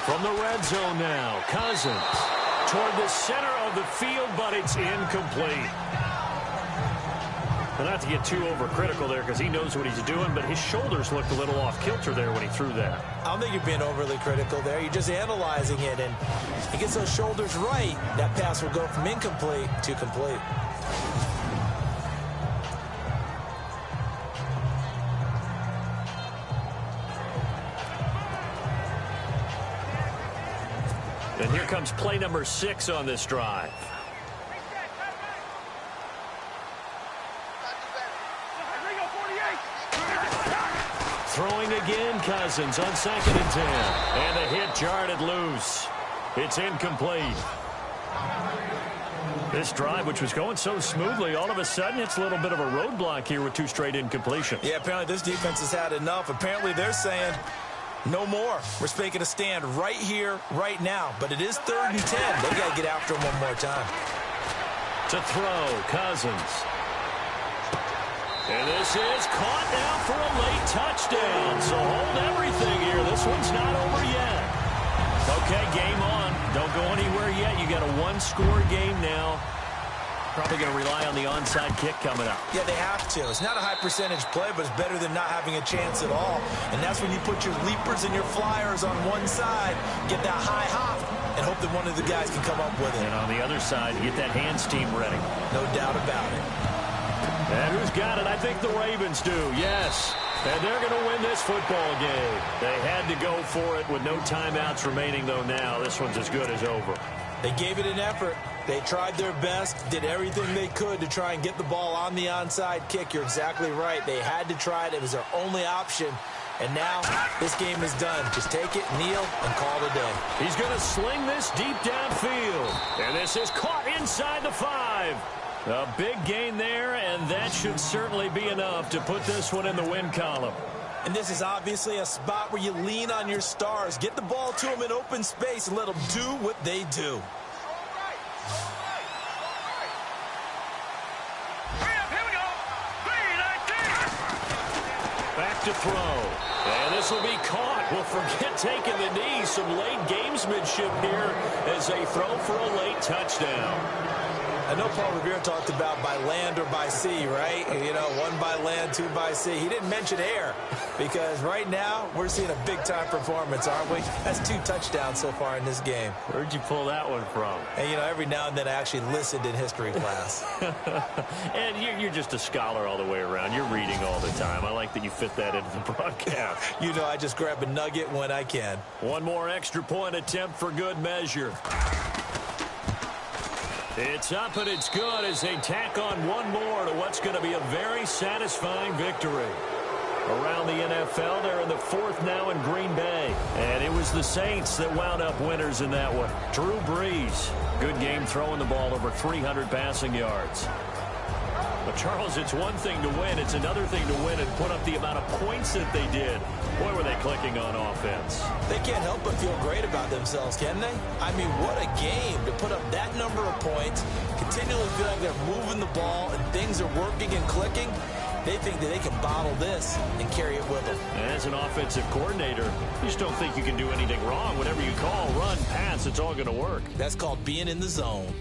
From the red zone now, Cousins toward the center of the field, but it's incomplete. Well, not to get too overcritical there because he knows what he's doing, but his shoulders looked a little off kilter there when he threw that. I don't think you're being overly critical there. You're just analyzing it, and he gets those shoulders right. That pass will go from incomplete to complete. And here comes play number 6 on this drive. Throwing again, Cousins on 2nd and 10. And the hit jarred it loose. It's incomplete. This drive, which was going so smoothly, all of a sudden it's a little bit of a roadblock here with 2 straight incompletions. Yeah, apparently this defense has had enough. Apparently they're saying no more. We're making a stand right here, right now. But it is 3rd and 10. They've got to get after him one more time. To throw, Cousins. And this is caught now for a late touchdown. So hold everything here. This one's not over yet. Okay, game on. Don't go anywhere yet. You got a 1-score game now. Probably going to rely on the onside kick coming up. Yeah, they have to. It's not a high percentage play, but it's better than not having a chance at all. And that's when you put your leapers and your flyers on one side, get that high hop, and hope that one of the guys can come up with it. And on the other side, get that hands team ready. No doubt about it. And who's got it? I think the Ravens do, yes. And they're going to win this football game. They had to go for it with no timeouts remaining, though, now. This one's as good as over. They gave it an effort. They tried their best, did everything they could to try and get the ball on the onside kick. You're exactly right. They had to try it. It was their only option. And now this game is done. Just take it, kneel, and call it a day. He's going to sling this deep downfield. And this is caught inside the 5. A big gain there, and that should certainly be enough to put this one in the win column. And this is obviously a spot where you lean on your stars. Get the ball to them in open space and let them do what they do. Back to throw. And this will be caught. Well, forget taking the knee. Some late gamesmanship here as they throw for a late touchdown. I know Paul Revere talked about by land or by sea, right? You know, 1 by land, 2 by sea. He didn't mention air because right now we're seeing a big-time performance, aren't we? That's 2 touchdowns so far in this game. Where'd you pull that one from? And, you know, every now and then I actually listened in history class. And you're just a scholar all the way around. You're reading all the time. I like that you fit that into the broadcast. You know, I just grab a nugget when I can. One more extra point attempt for good measure. It's up and it's good as they tack on one more to what's going to be a very satisfying victory. Around the NFL, they're in the 4th now in Green Bay. And it was the Saints that wound up winners in that one. Drew Brees, good game throwing the ball over 300 passing yards. But, Charles, it's one thing to win. It's another thing to win and put up the amount of points that they did. Boy, were they clicking on offense. They can't help but feel great about themselves, can they? I mean, what a game to put up that number of points, continually feel like they're moving the ball and things are working and clicking. They think that they can bottle this and carry it with them. As an offensive coordinator, you just don't think you can do anything wrong. Whatever you call, run, pass, it's all going to work. That's called being in the zone.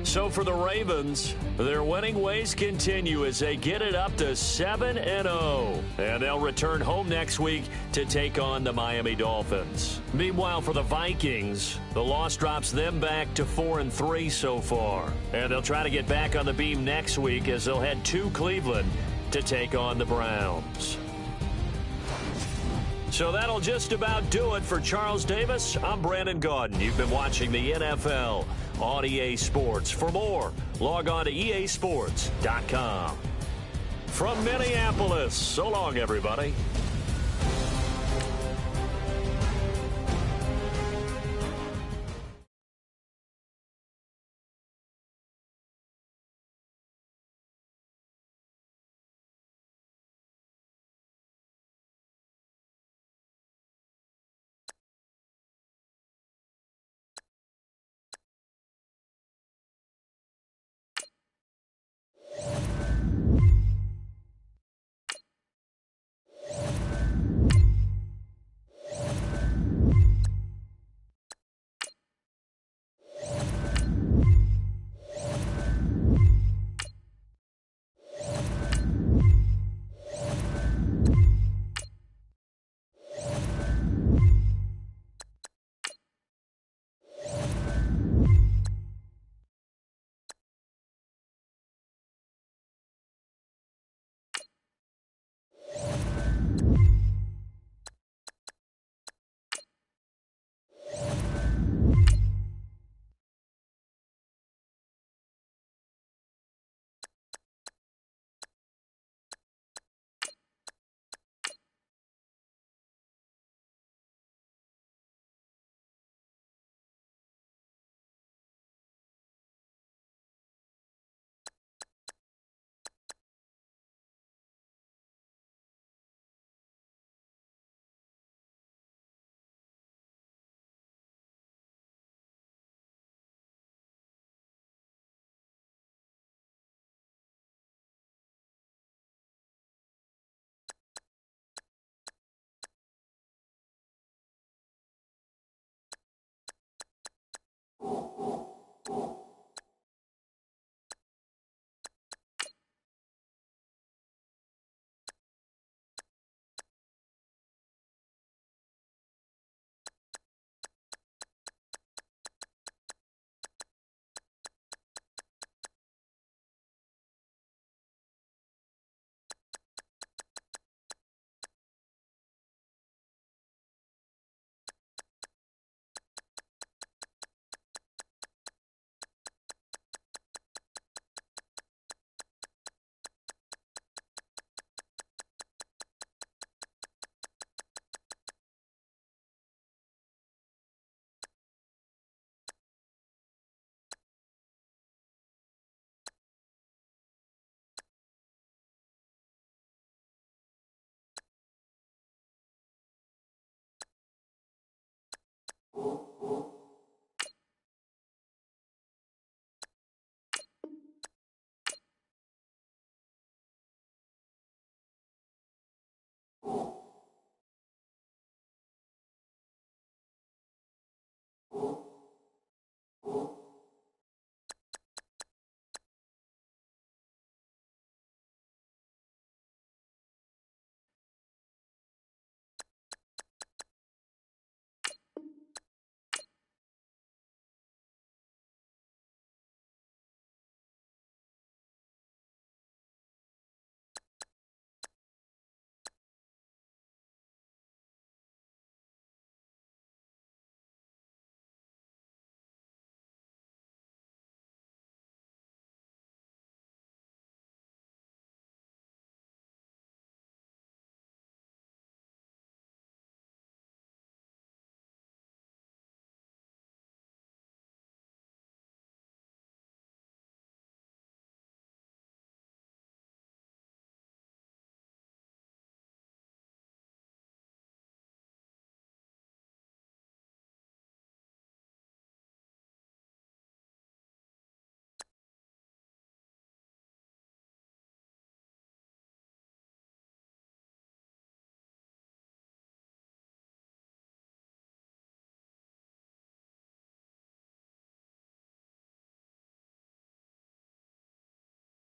So for the Ravens, their winning ways continue as they get it up to 7-0. And they'll return home next week to take on the Miami Dolphins. Meanwhile, for the Vikings, the loss drops them back to 4-3 so far. And they'll try to get back on the beam next week as they'll head to Cleveland to take on the Browns. So that'll just about do it for Charles Davis. I'm Brandon Gaudin. You've been watching the NFL on EA Sports. For more, log on to easports.com. From Minneapolis, so long, everybody.